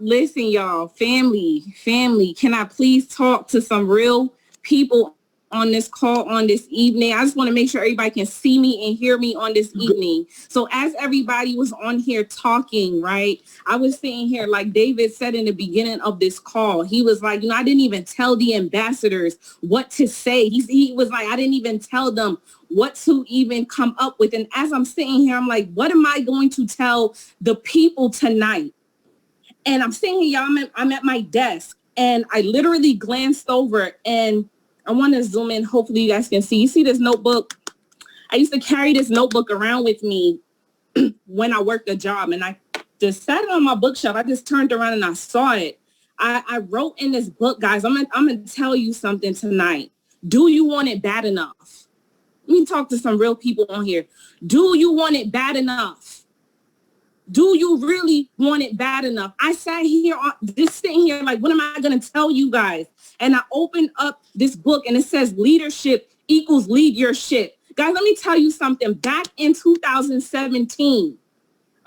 Listen, y'all, family, can I please talk to some real people on this call on this evening? I just want to make sure everybody can see me and hear me on this evening. So as everybody was on here talking, right, I was sitting here, like David said in the beginning of this call, he was like, you know, I didn't even tell the ambassadors what to say. He was like, I didn't even tell them what to even come up with. And as I'm sitting here, I'm like, what am I going to tell the people tonight? And I'm sitting here, y'all, I'm at my desk, and I literally glanced over, and I want to zoom in. Hopefully you guys can see. You see this notebook? I used to carry this notebook around with me when I worked a job, and I just sat it on my bookshelf. I just turned around and I saw it. I wrote in this book, guys, I'm gonna tell you something tonight. Do you want it bad enough? Let me talk to some real people on here. Do you want it bad enough? Do you really want it bad enough? I sat here, just sitting here like, what am I going to tell you guys? And I opened up this book, and it says leadership equals lead your shit. Guys, let me tell you something. Back in 2017,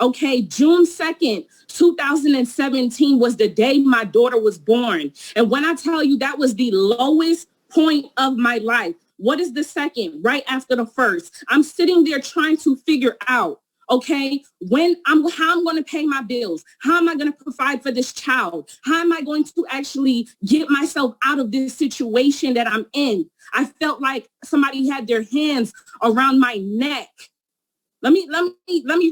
okay, June 2nd, 2017 was the day my daughter was born. And when I tell you that was the lowest point of my life, what is the second? Right after the first. I'm sitting there trying to figure out, okay, how I'm going to pay my bills. How am I going to provide for this child? How am I going to actually get myself out of this situation that I'm in? I felt like somebody had their hands around my neck. Let me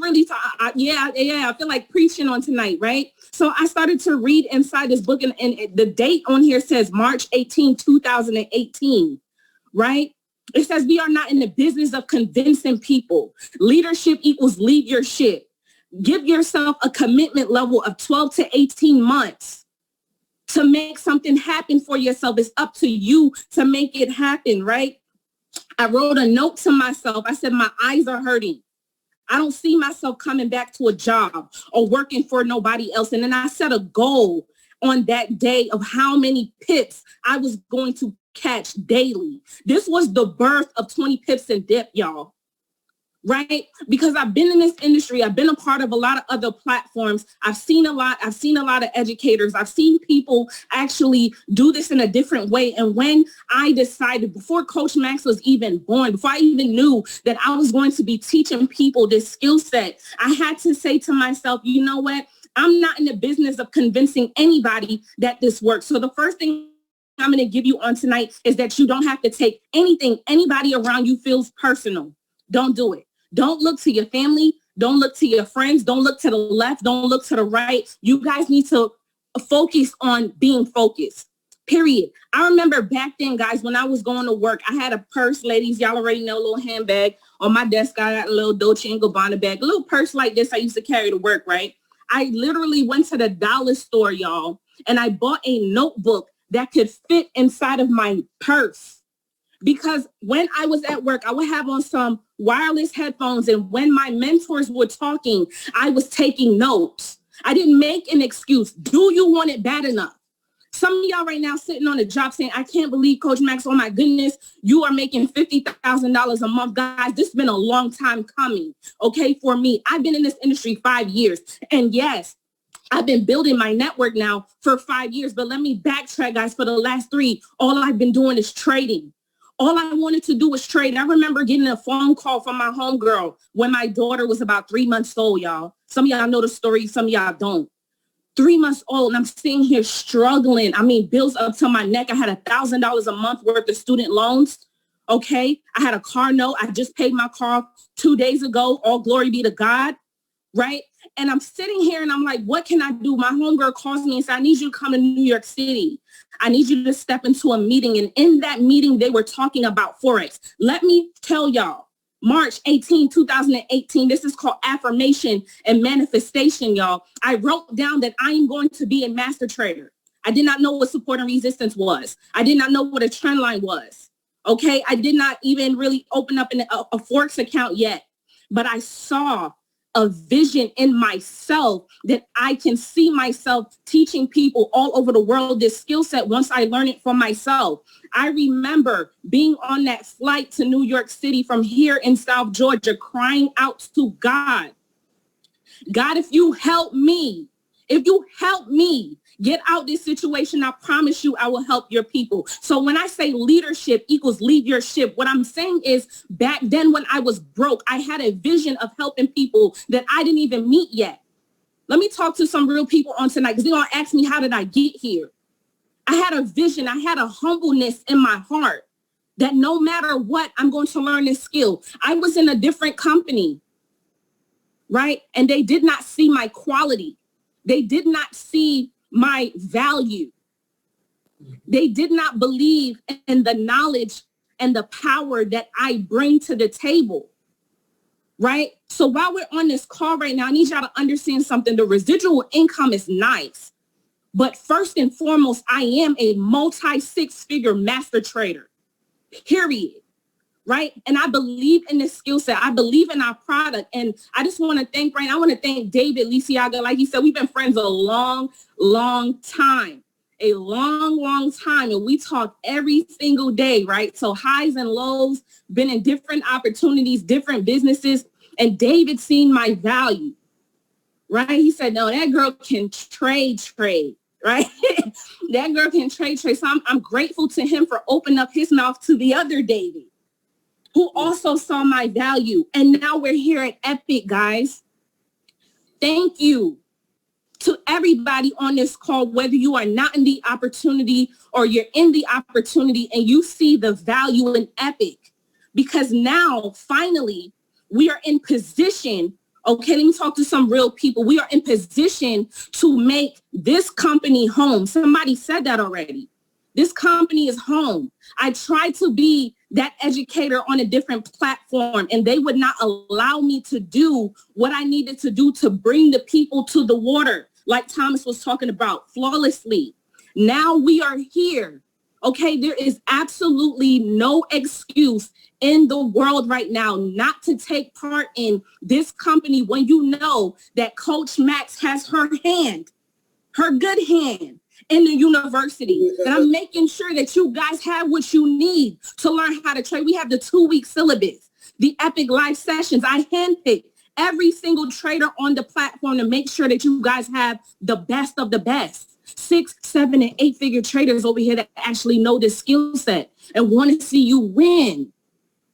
really talk. I feel like preaching on tonight, right? So I started to read inside this book, and the date on here says March 18, 2018, right? It says we are not in the business of convincing people. Leadership equals lead your ship. Give yourself a commitment level of 12 to 18 months to make something happen for yourself. It's up to you to make it happen, right? I wrote a note to myself. I said, my eyes are hurting. I don't see myself coming back to a job or working for nobody else. And then I set a goal on that day of how many pips I was going to catch daily. This was the birth of 20 Pips and Dip, y'all. Right? Because I've been in this industry. I've been a part of a lot of other platforms. I've seen a lot of educators. I've seen people actually do this in a different way. And when I decided, before Coach Max was even born, before I even knew that I was going to be teaching people this skill set, I had to say to myself, you know what? I'm not in the business of convincing anybody that this works. So the first thing I'm going to give you on tonight is that you don't have to take anything anybody around you feels personal. Don't do it. Don't look to your family. Don't look to your friends. Don't look to the left. Don't look to the right. You guys need to focus on being focused, period. I remember back then, guys, when I was going to work, I had a purse, ladies. Y'all already know, a little handbag. On my desk, I got a little Dolce & Gabbana bag, a little purse like this I used to carry to work, right? I literally went to the dollar store, y'all, and I bought a notebook that could fit inside of my purse. Because when I was at work, I would have on some wireless headphones. And when my mentors were talking, I was taking notes. I didn't make an excuse. Do you want it bad enough? Some of y'all right now sitting on a job saying, I can't believe Coach Max, oh my goodness, you are making $50,000 a month. Guys, this has been a long time coming, okay, for me. I've been in this industry 5 years. And yes, I've been building my network now for 5 years. But let me backtrack, guys. For the last 3, all I've been doing is trading. All I wanted to do was trade. I remember getting a phone call from my homegirl when my daughter was about 3 months old, y'all. Some of y'all know the story. Some of y'all don't. 3 months old, and I'm sitting here struggling. I mean, bills up to my neck. I had $1,000 a month worth of student loans. Okay. I had a car note. I just paid my car off 2 days ago. All glory be to God. Right. And I'm sitting here and I'm like, what can I do? My homegirl calls me and said, I need you to come to New York City. I need you to step into a meeting. And in that meeting, they were talking about Forex. Let me tell y'all, March 18, 2018, this is called affirmation and manifestation, y'all. I wrote down that I am going to be a master trader. I did not know what support and resistance was. I did not know what a trend line was. Okay. I did not even really open up a Forex account yet, but I saw a vision in myself that I can see myself teaching people all over the world this skill set once I learn it for myself. I remember being on that flight to New York City from here in South Georgia, crying out to God. God, if you help me get out this situation, I promise you I will help your people. So when I say leadership equals lead your ship, what I'm saying is back then when I was broke, I had a vision of helping people that I didn't even meet yet. Let me talk to some real people on tonight because they're going to ask me, how did I get here? I had a vision. I had a humbleness in my heart that no matter what, I'm going to learn this skill. I was in a different company, right? And they did not see my quality. They did not see my value. They did not believe in the knowledge and the power that I bring to the table, right? So while we're on this call right now, I need y'all to understand something. The residual income is nice, but first and foremost, I am a multi-six-figure master trader, period. Right. And I believe in this skill set. I believe in our product. And I just want to thank David Lisiaga. Like he said, we've been friends a long, long time. a long, long time, and we talk every single day, right? So highs and lows, been in different opportunities, different businesses, and David seen my value, right? He said, no, that girl can trade, right? That girl can trade. So I'm grateful to him for opening up his mouth to the other David, who also saw my value. And now we're here at Epic, guys. Thank you to everybody on this call, whether you are not in the opportunity or you're in the opportunity and you see the value in Epic. Because now, finally, we are in position. Okay, let me talk to some real people. We are in position to make this company home. Somebody said that already. This company is home. I tried to be that educator on a different platform, and they would not allow me to do what I needed to do to bring the people to the water, like Thomas was talking about, flawlessly. Now we are here. Okay, there is absolutely no excuse in the world right now not to take part in this company when you know that Coach Max has her good hand in the university. And I'm making sure that you guys have what you need to learn how to trade. We have the 2-week syllabus, the Epic Live sessions. I handpicked every single trader on the platform to make sure that you guys have the best of the best. 6, 7, and 8-figure traders over here that actually know this skill set and want to see you win,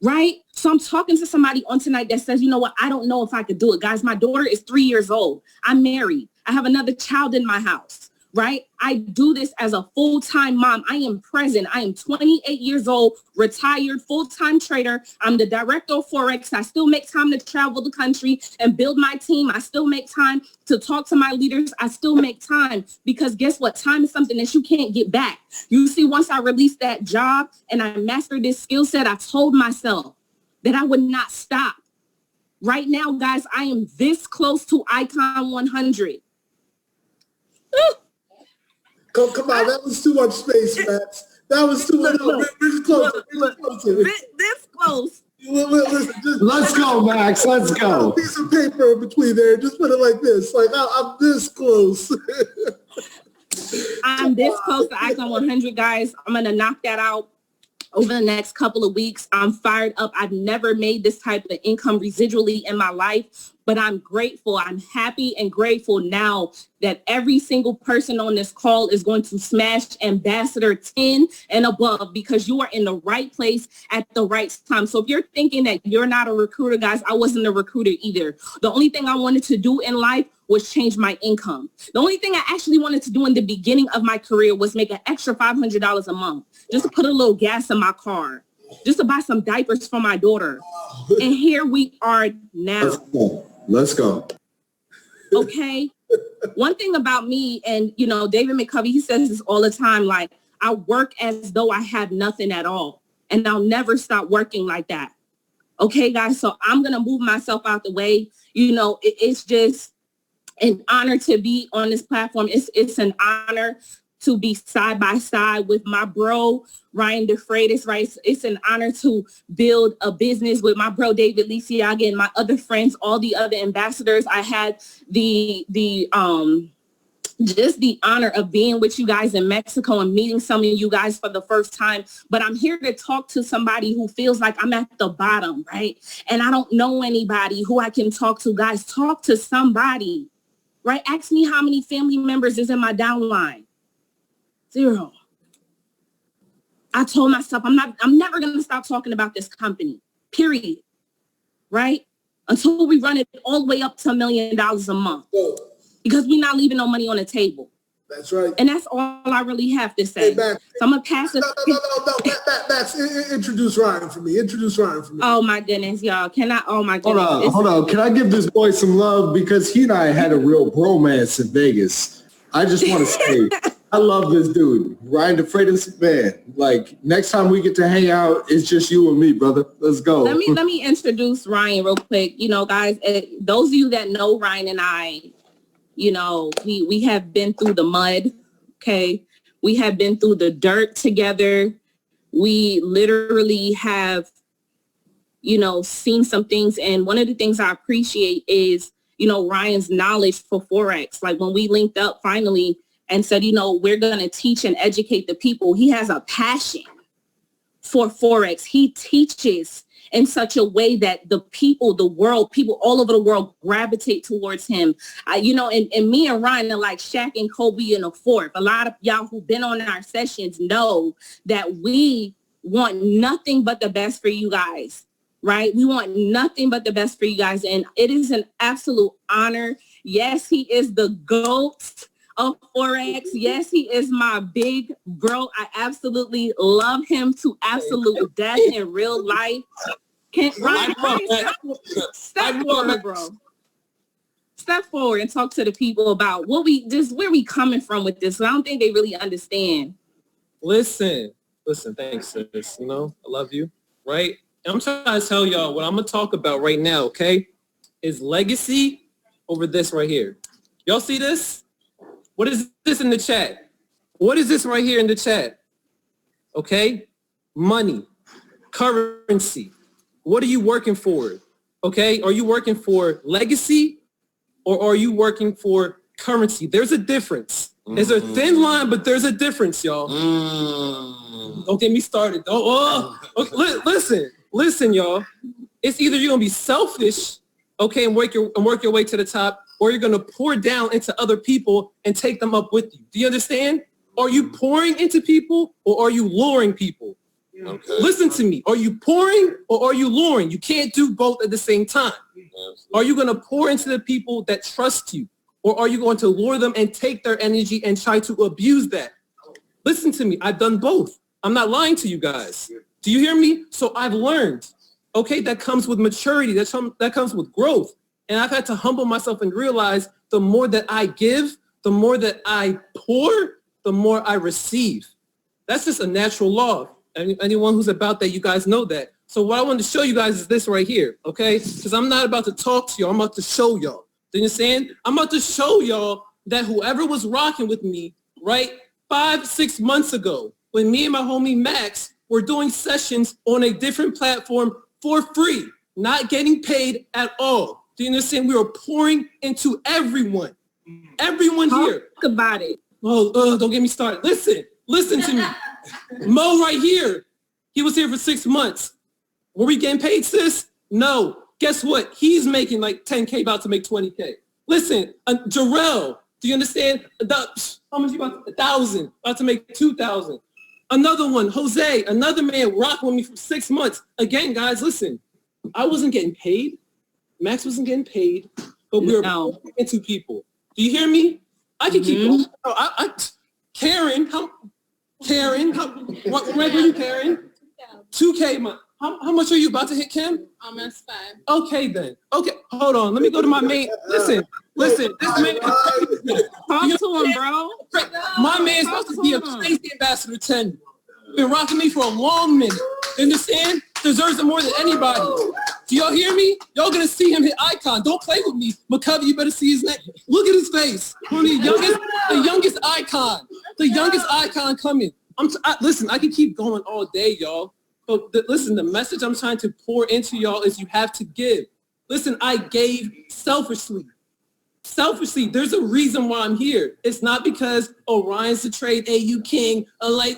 right? So I'm talking to somebody on tonight that says, you know what, I don't know if I could do it. Guys, my daughter is 3 years old. I'm married. I have another child in my house, right? I do this as a full-time mom. I am present. I am 28 years old, retired, full-time trader. I'm the director of Forex. I still make time to travel the country and build my team. I still make time to talk to my leaders. I still make time because guess what? Time is something that you can't get back. You see, once I released that job and I mastered this skill set, I told myself that I would not stop. Right now, guys, I am this close to Icon 100. Come on, that was too much space, Max. That was too much. This close. This close. Listen, let's go, Max. Let's go. A piece of paper in between there. Just put it like this. Like I'm this close. I'm this close to Icon 100, guys. I'm going to knock that out over the next couple of weeks. I'm fired up. I've never made this type of income residually in my life, but I'm grateful. I'm happy and grateful now that every single person on this call is going to smash Ambassador 10 and above because you are in the right place at the right time. So if you're thinking that you're not a recruiter, guys, I wasn't a recruiter either. The only thing I wanted to do in life was change my income. The only thing I actually wanted to do in the beginning of my career was make an extra $500 a month, just to put a little gas in my car, just to buy some diapers for my daughter. And here we are now. Let's go. Okay. One thing about me, and you know, David McCovey, he says this all the time, like I work as though I have nothing at all. And I'll never stop working like that. Okay, guys. So I'm going to move myself out the way. You know, it's just an honor to be on this platform. It's an honor to be side by side with my bro, Ryan DeFreitas, right? It's an honor to build a business with my bro, David Lisiaga, and my other friends, all the other ambassadors. I had just the honor of being with you guys in Mexico and meeting some of you guys for the first time. But I'm here to talk to somebody who feels like I'm at the bottom, right? And I don't know anybody who I can talk to. Guys, talk to somebody, right? Ask me how many family members is in my downline. 0. I told myself I'm never going to stop talking about this company, period. Right? Until we run it all the way up to $1 million a month. Because we're not leaving no money on the table. That's right. And that's all I really have to say. Hey, Max, so I'm going to pass it. No. Max, introduce Ryan for me. Oh, my goodness, y'all. Oh, my goodness. Hold on. Can I give this boy some love? Because he and I had a real bromance in Vegas. I just want to say, I love this dude. Ryan DeFreitas, man. Like, next time we get to hang out, it's just you and me, brother. Let's go. Let me introduce Ryan real quick. You know, guys, those of you that know Ryan and I, you know, we have been through the mud, okay? We have been through the dirt together. We literally have, you know, seen some things. And one of the things I appreciate is, you know, Ryan's knowledge for Forex. Like when we linked up finally, and said, you know, we're going to teach and educate the people. He has a passion for Forex. He teaches in such a way that the people, the world, people all over the world gravitate towards him. You know, and me and Ryan are like Shaq and Kobe in a fourth. A lot of y'all who've been on our sessions know that we want nothing but the best for you guys, right? We want nothing but the best for you guys. And it is an absolute honor. Yes, he is the GOAT of Forex. Yes, he is my big bro. I absolutely love him to absolute death in real life. Ryan, step forward, bro. Step forward and talk to the people about where we coming from with this. So I don't think they really understand. Listen, thanks, sis. You know, I love you, right? And I'm trying to tell y'all what I'm going to talk about right now, okay, is legacy over this right here. Y'all see this? What is this in the chat? What is this right here in the chat? Okay? Money, currency. What are you working for? Okay? Are you working for legacy or are you working for currency? There's a difference. There's a thin line, but there's a difference, y'all. Don't get me started. Listen, y'all. It's either you're going to be selfish, okay, and work your way to the top, or you're going to pour down into other people and take them up with you. Do you understand? Are you pouring into people or are you luring people? Okay. Listen to me. Are you pouring or are you luring? You can't do both at the same time. Are you going to pour into the people that trust you? Or are you going to lure them and take their energy and try to abuse that? Listen to me. I've done both. I'm not lying to you guys. Do you hear me? So I've learned, okay, that comes with maturity. That comes with growth. And I've had to humble myself and realize the more that I give, the more that I pour, the more I receive. That's just a natural law. Anyone who's about that, you guys know that. So what I want to show you guys is this right here, okay? Because I'm not about to talk to y'all. I'm about to show y'all. Do you understand? I'm about to show y'all that whoever was rocking with me, right, 5-6 months ago, when me and my homie Max were doing sessions on a different platform for free, not getting paid at all. Do you understand? We were pouring into everyone. Everyone here. Talk about it. Oh, don't get me started. Listen to me. Mo right here. He was here for 6 months. Were we getting paid, sis? No. Guess what? He's making like 10K, about to make 20K. Listen, Jarrell, do you understand? How much you about? 1,000, about to make 2,000. Another one, Jose, another man rocking with me for 6 months. Again, guys, listen, I wasn't getting paid. Max wasn't getting paid, but we were pouring into people. Do you hear me? I can keep going. Karen, what rank are you, Karen? 2K, how much are you about to hit, Kim? Almost 5. Okay, then. Okay, hold on. Let me go to my main. Listen. This man. Talk to him, bro. My man's supposed to be a safety ambassador 10. Been rocking me for a long minute. Understand? Deserves it more than anybody. Do y'all hear me? Y'all gonna see him hit icon. Don't play with me. McCovey, you better see his neck. Look at his face. The youngest icon. The youngest icon coming. Listen, I can keep going all day, y'all. But listen, the message I'm trying to pour into y'all is you have to give. Listen, I gave selfishly. There's a reason why I'm here. It's not because Orion's the trade, AU King,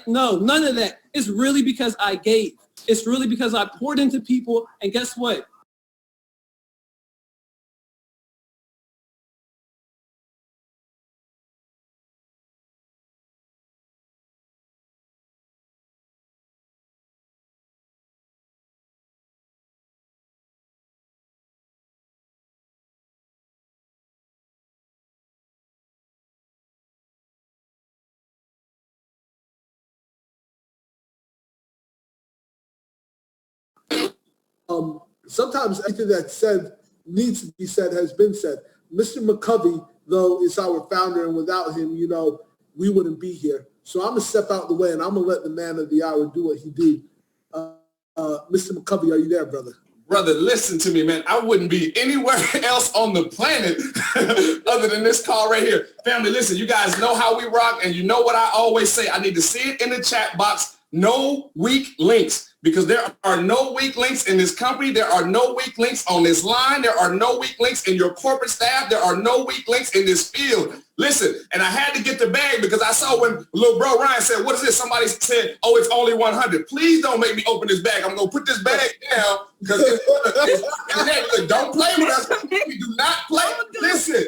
no, none of that. It's really because I gave. It's really because I poured into people, and guess what? Sometimes everything that's said needs to be said has been said. Mr. McCovey, though, is our founder, and without him, we wouldn't be here. So I'm going to step out the way, and I'm going to let the man of the hour do what he do. Mr. McCovey, are you there, brother? Brother, listen to me, man. I wouldn't be anywhere else on the planet other than this call right here. Family, listen, you guys know how we rock, and you know what I always say. I need to see it in the chat box no weak links, because there are no weak links in this company. There are no weak links on this line. There are no weak links in your corporate staff. There are no weak links in this field. Listen, and I had to get the bag because I saw when little bro Ryan said, what is this? Somebody said, oh, it's only 100. Please don't make me open this bag. I'm going to put this bag down because don't play with us. We do not play. Listen,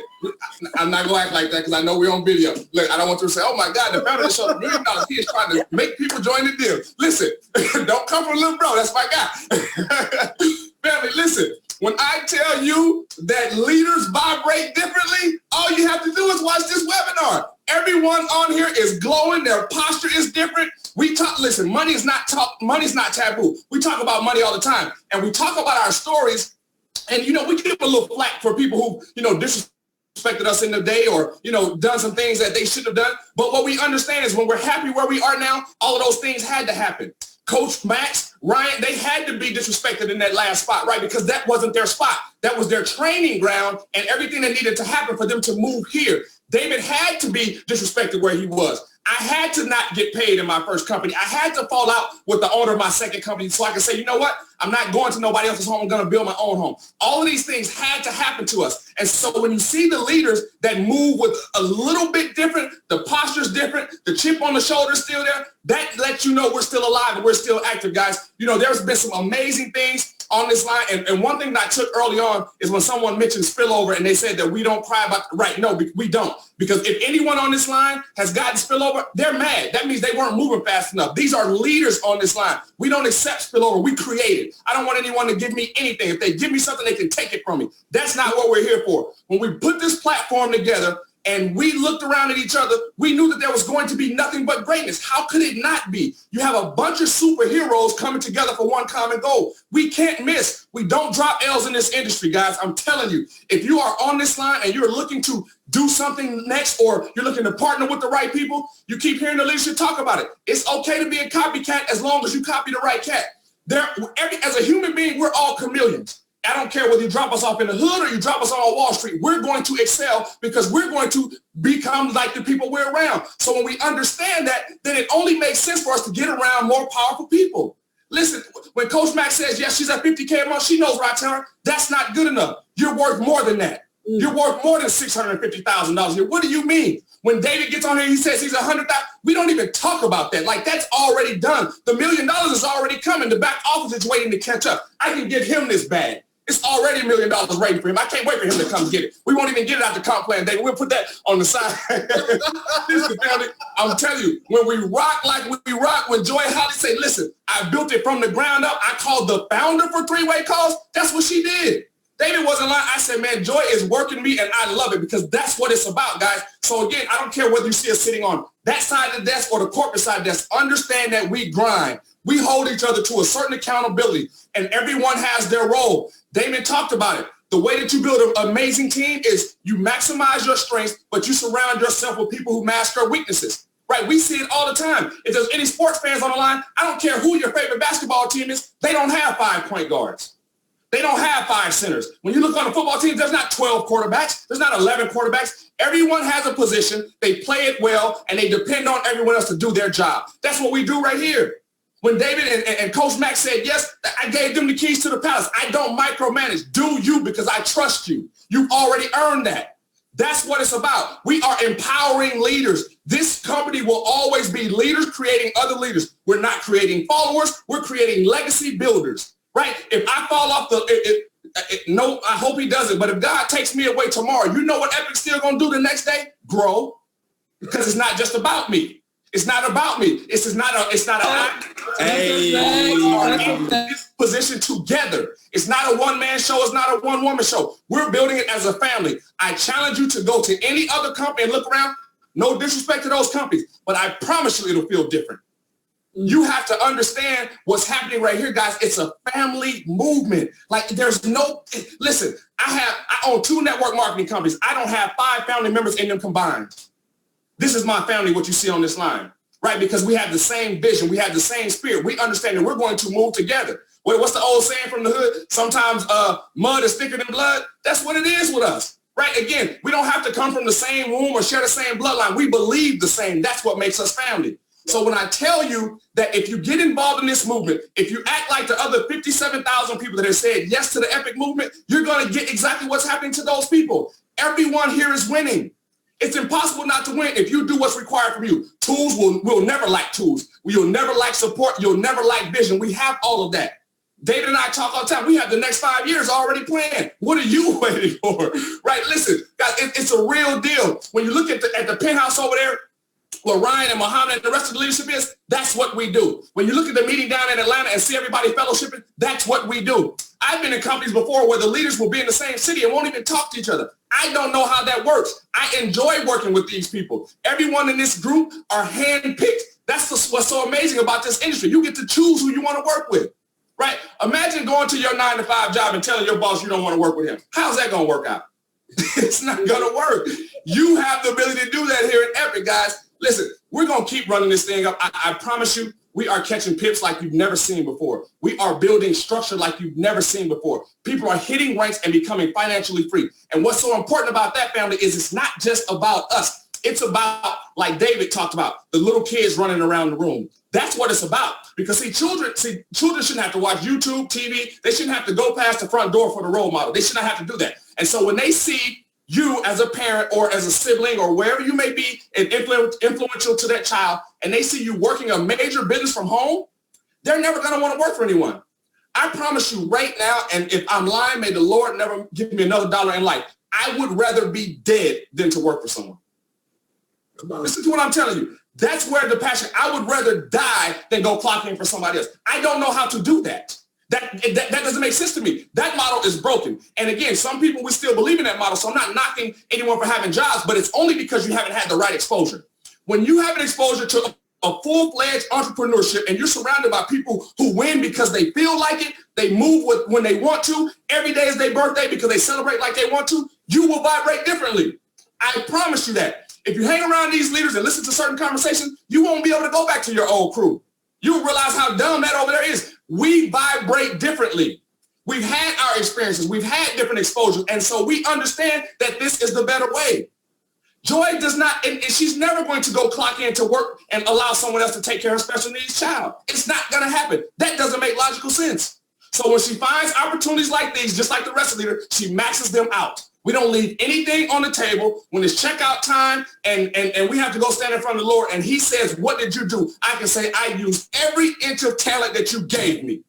I'm not going to act like that because I know we're on video. Look, I don't want to say, oh, my God, the founder of the show, $1 million. He is trying to make people join the deal. Listen, don't come from little bro. That's my guy. Family, listen. When I tell you that leaders vibrate differently, all you have to do is watch this webinar. Everyone on here is glowing. Their posture is different. We talk, listen, money's not taboo. We talk about money all the time. And we talk about our stories. And, you know, we give a little flack for people who, you know, disrespected us in the day or, you know, done some things that they shouldn't have done. But what we understand is when we're happy where we are now, all of those things had to happen. Coach Max, Ryan, they had to be disrespected in that last spot, right? Because that wasn't their spot. That was their training ground and everything that needed to happen for them to move here. David had to be disrespected where he was. I had to not get paid in my first company. I had to fall out with the owner of my second company so I could say, you know what? I'm not going to nobody else's home. I'm going to build my own home. All of these things had to happen to us. And so when you see the leaders that move with a little bit different, the posture's different, the chip on the shoulder is still there, that lets you know we're still alive and we're still active, guys. You know, there's been some amazing things on this line. And one thing that I took early on is when someone mentioned spillover and they said that we don't cry about, right? No, we don't. Because if anyone on this line has gotten spillover, they're mad. That means they weren't moving fast enough. These are leaders on this line. We don't accept spillover. We create it. I don't want anyone to give me anything. If they give me something, they can take it from me. That's not what we're here for. When we put this platform together, and we looked around at each other, we knew that there was going to be nothing but greatness. How could it not be? You have a bunch of superheroes coming together for one common goal. We can't miss. We don't drop L's in this industry, guys. I'm telling you, if you are on this line and you're looking to do something next or you're looking to partner with the right people, you keep hearing the leadership talk about it. It's okay to be a copycat as long as you copy the right cat. As a human being, we're all chameleons. I don't care whether you drop us off in the hood or you drop us on Wall Street. We're going to excel because we're going to become like the people we're around. So when we understand that, then it only makes sense for us to get around more powerful people. Listen, when Coach Max says, yes, she's at $50K a month, she knows what I tell her. That's not good enough. You're worth more than that. You're worth more than $650,000 a year. What do you mean? When David gets on here, he says he's 100,000. We don't even talk about that. Like, that's already done. The $1 million is already coming. The back office is waiting to catch up. I can give him this bag. It's already $1 million waiting for him. I can't wait for him to come get it. We won't even get it out the comp plan, David. We'll put that on the side. Listen, family, I'm telling you, when we rock like we rock, when Joy Holly say, listen, I built it from the ground up. I called the founder for Three-Way Calls. That's what she did. David wasn't lying. I said, man, Joy is working me, and I love it because that's what it's about, guys. So, again, I don't care whether you see us sitting on that side of the desk or the corporate side of the desk. Understand that we grind. We hold each other to a certain accountability, and everyone has their role. Damon talked about it. The way that you build an amazing team is you maximize your strengths, but you surround yourself with people who master weaknesses. Right? We see it all the time. If there's any sports fans on the line, I don't care who your favorite basketball team is, they don't have 5 point guards. They don't have 5 centers. When you look on the football team, there's not 12 quarterbacks. There's not 11 quarterbacks. Everyone has a position. They play it well, and they depend on everyone else to do their job. That's what we do right here. When David and Coach Max said, yes, I gave them the keys to the palace. I don't micromanage. Do you because I trust you. You've already earned that. That's what it's about. We are empowering leaders. This company will always be leaders creating other leaders. We're not creating followers. We're creating legacy builders. Right? If I fall off no, I hope he doesn't. But if God takes me away tomorrow, you know what Epic's still going to do the next day? Grow. Because it's not just about me. It's not about me. It's not this position together. It's not a one-man show. It's not a one-woman show. We're building it as a family. I challenge you to go to any other company and look around. No disrespect to those companies, but I promise you it'll feel different. You have to understand what's happening right here, guys. It's a family movement. Like listen, I own 2 network marketing companies. I don't have 5 family members in them combined. This is my family, what you see on this line, right? Because we have the same vision. We have the same spirit. We understand that we're going to move together. What's the old saying from the hood? Sometimes mud is thicker than blood. That's what it is with us, right? Again, we don't have to come from the same womb or share the same bloodline. We believe the same. That's what makes us family. So when I tell you that if you get involved in this movement, if you act like the other 57,000 people that have said yes to the Epic movement, you're going to get exactly what's happening to those people. Everyone here is winning. It's impossible not to win if you do what's required from you. Tools will never lack tools. You'll never lack support. You'll never lack vision. We have all of that. David and I talk all the time. We have the next 5 years already planned. What are you waiting for? Right? Listen, guys, it's a real deal. When you look at the penthouse over there, where Ryan and Muhammad and the rest of the leadership is, that's what we do. When you look at the meeting down in Atlanta and see everybody fellowshipping, that's what we do. I've been in companies before where the leaders will be in the same city and won't even talk to each other. I don't know how that works. I enjoy working with these people. Everyone in this group are handpicked. That's what's so amazing about this industry. You get to choose who you want to work with, right? Imagine going to your 9-to-5 job and telling your boss you don't want to work with him. How's that going to work out? It's not going to work. You have the ability to do that here at Epic, guys. Listen, we're going to keep running this thing up. I promise you, we are catching pips like you've never seen before. We are building structure like you've never seen before. People are hitting ranks and becoming financially free. And what's so important about that, family, is it's not just about us. It's about, like David talked about, the little kids running around the room. That's what it's about. Because children shouldn't have to watch YouTube, TV. They shouldn't have to go past the front door for the role model. They shouldn't have to do that. And so when they see you as a parent or as a sibling or wherever you may be and influential to that child, and they see you working a major business from home, they're never going to want to work for anyone. I promise you right now, and if I'm lying, may the Lord never give me another dollar in life. I would rather be dead than to work for someone. Come on. Listen to what I'm telling you. That's where the passion, I would rather die than go clock in for somebody else. I don't know how to do that. That doesn't make sense to me. That model is broken. And again, some people will still believe in that model. So I'm not knocking anyone for having jobs, but it's only because you haven't had the right exposure. When you have an exposure to a full-fledged entrepreneurship and you're surrounded by people who win because they feel like it, they move when they want to, every day is their birthday because they celebrate like they want to, you will vibrate differently. I promise you that. If you hang around these leaders and listen to certain conversations, you won't be able to go back to your old crew. You'll realize how dumb that over there is. We vibrate differently. We've had our experiences. We've had different exposures. And so we understand that this is the better way. Joy does not, and she's never going to go clock in to work and allow someone else to take care of a special needs child. It's not going to happen. That doesn't make logical sense. So when she finds opportunities like these, just like the rest of the leader, she maxes them out. We don't leave anything on the table when it's checkout time and we have to go stand in front of the Lord and he says, what did you do? I can say, I used every inch of talent that you gave me.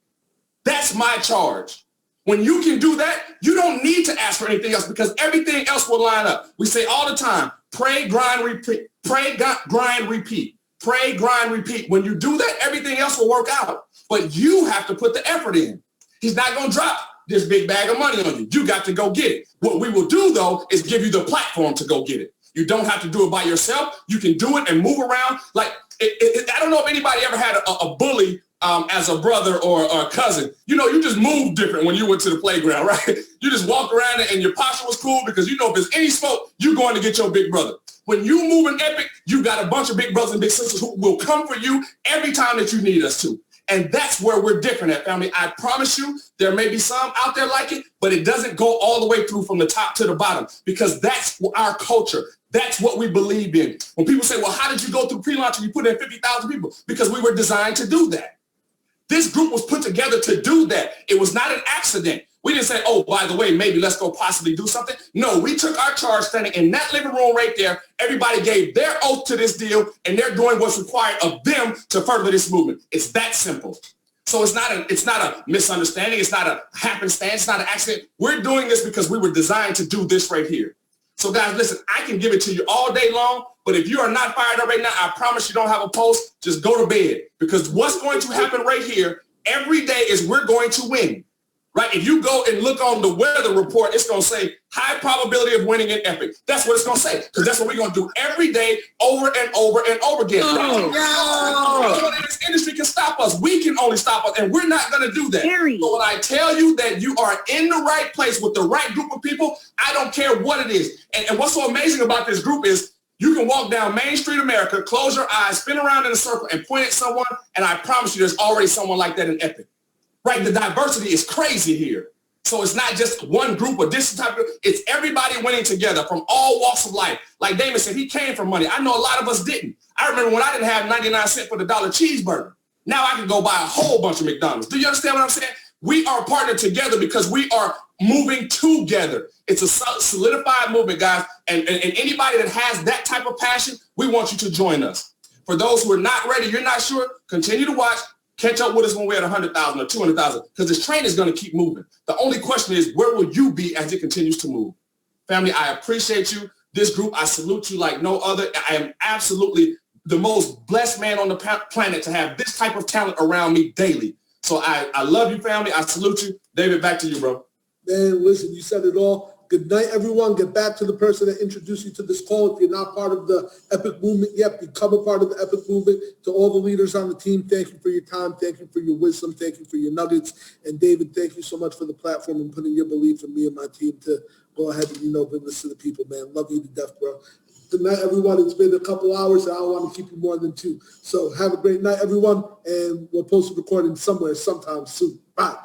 That's my charge. When you can do that, you don't need to ask for anything else because everything else will line up. We say all the time, pray, grind, repeat. Pray, grind, repeat. Pray, grind, repeat. When you do that, everything else will work out. But you have to put the effort in. He's not going to drop this big bag of money on you. You got to go get it. What we will do, though, is give you the platform to go get it. You don't have to do it by yourself. You can do it and move around. Like, I don't know if anybody ever had a bully as a brother or a cousin. You know, you just moved different when you went to the playground, right? You just walked around and your posture was cool because you know if there's any smoke, you're going to get your big brother. When you move in Epic, you got a bunch of big brothers and big sisters who will come for you every time that you need us to. And that's where we're different at, family. I promise you, there may be some out there like it, but it doesn't go all the way through from the top to the bottom because that's our culture. That's what we believe in. When people say, well, how did you go through pre-launch and you put in 50,000 people? Because we were designed to do that. This group was put together to do that. It was not an accident. We didn't say, oh, by the way, maybe let's go possibly do something. No, we took our charge standing in that living room right there. Everybody gave their oath to this deal, and they're doing what's required of them to further this movement. It's that simple. So it's not a misunderstanding. It's not a happenstance. It's not an accident. We're doing this because we were designed to do this right here. So guys, listen, I can give it to you all day long, but if you are not fired up right now, I promise you don't have a pulse. Just go to bed because what's going to happen right here every day is we're going to win. Right? If you go and look on the weather report, it's going to say high probability of winning in Epic. That's what it's going to say because that's what we're going to do every day over and over and over again. Right? This industry can stop us. We can only stop us, and we're not going to do that. But when I tell you that you are in the right place with the right group of people, I don't care what it is. And what's so amazing about this group is you can walk down Main Street America, close your eyes, spin around in a circle, and point at someone, and I promise you there's already someone like that in Epic. Right, the diversity is crazy here. So it's not just one group or this type of, it's everybody winning together from all walks of life. Like Damon said, he came from money. I know a lot of us didn't. I remember when I didn't have 99 cents for the $1 cheeseburger. Now I can go buy a whole bunch of McDonald's. Do you understand what I'm saying? We are partnered together because we are moving together. It's a solidified movement, guys. And anybody that has that type of passion, we want you to join us. For those who are not ready, you're not sure, continue to watch. Catch up with us when we're at 100,000 or 200,000 because this train is going to keep moving. The only question is, where will you be as it continues to move? Family, I appreciate you. This group, I salute you like no other. I am absolutely the most blessed man on the planet to have this type of talent around me daily. So I love you, family. I salute you. David, back to you, bro. Man, listen, you said it all. Good night, everyone. Get back to the person that introduced you to this call. If you're not part of the Epic Movement yet, become a part of the Epic Movement. To all the leaders on the team, thank you for your time. Thank you for your wisdom. Thank you for your nuggets. And David, thank you so much for the platform and putting your belief in me and my team to go ahead and, bring this to the people, man. Love you to death, bro. Good night, everyone. It's been a couple hours, and I don't want to keep you more than 2. So have a great night, everyone, and we'll post a recording somewhere sometime soon. Bye.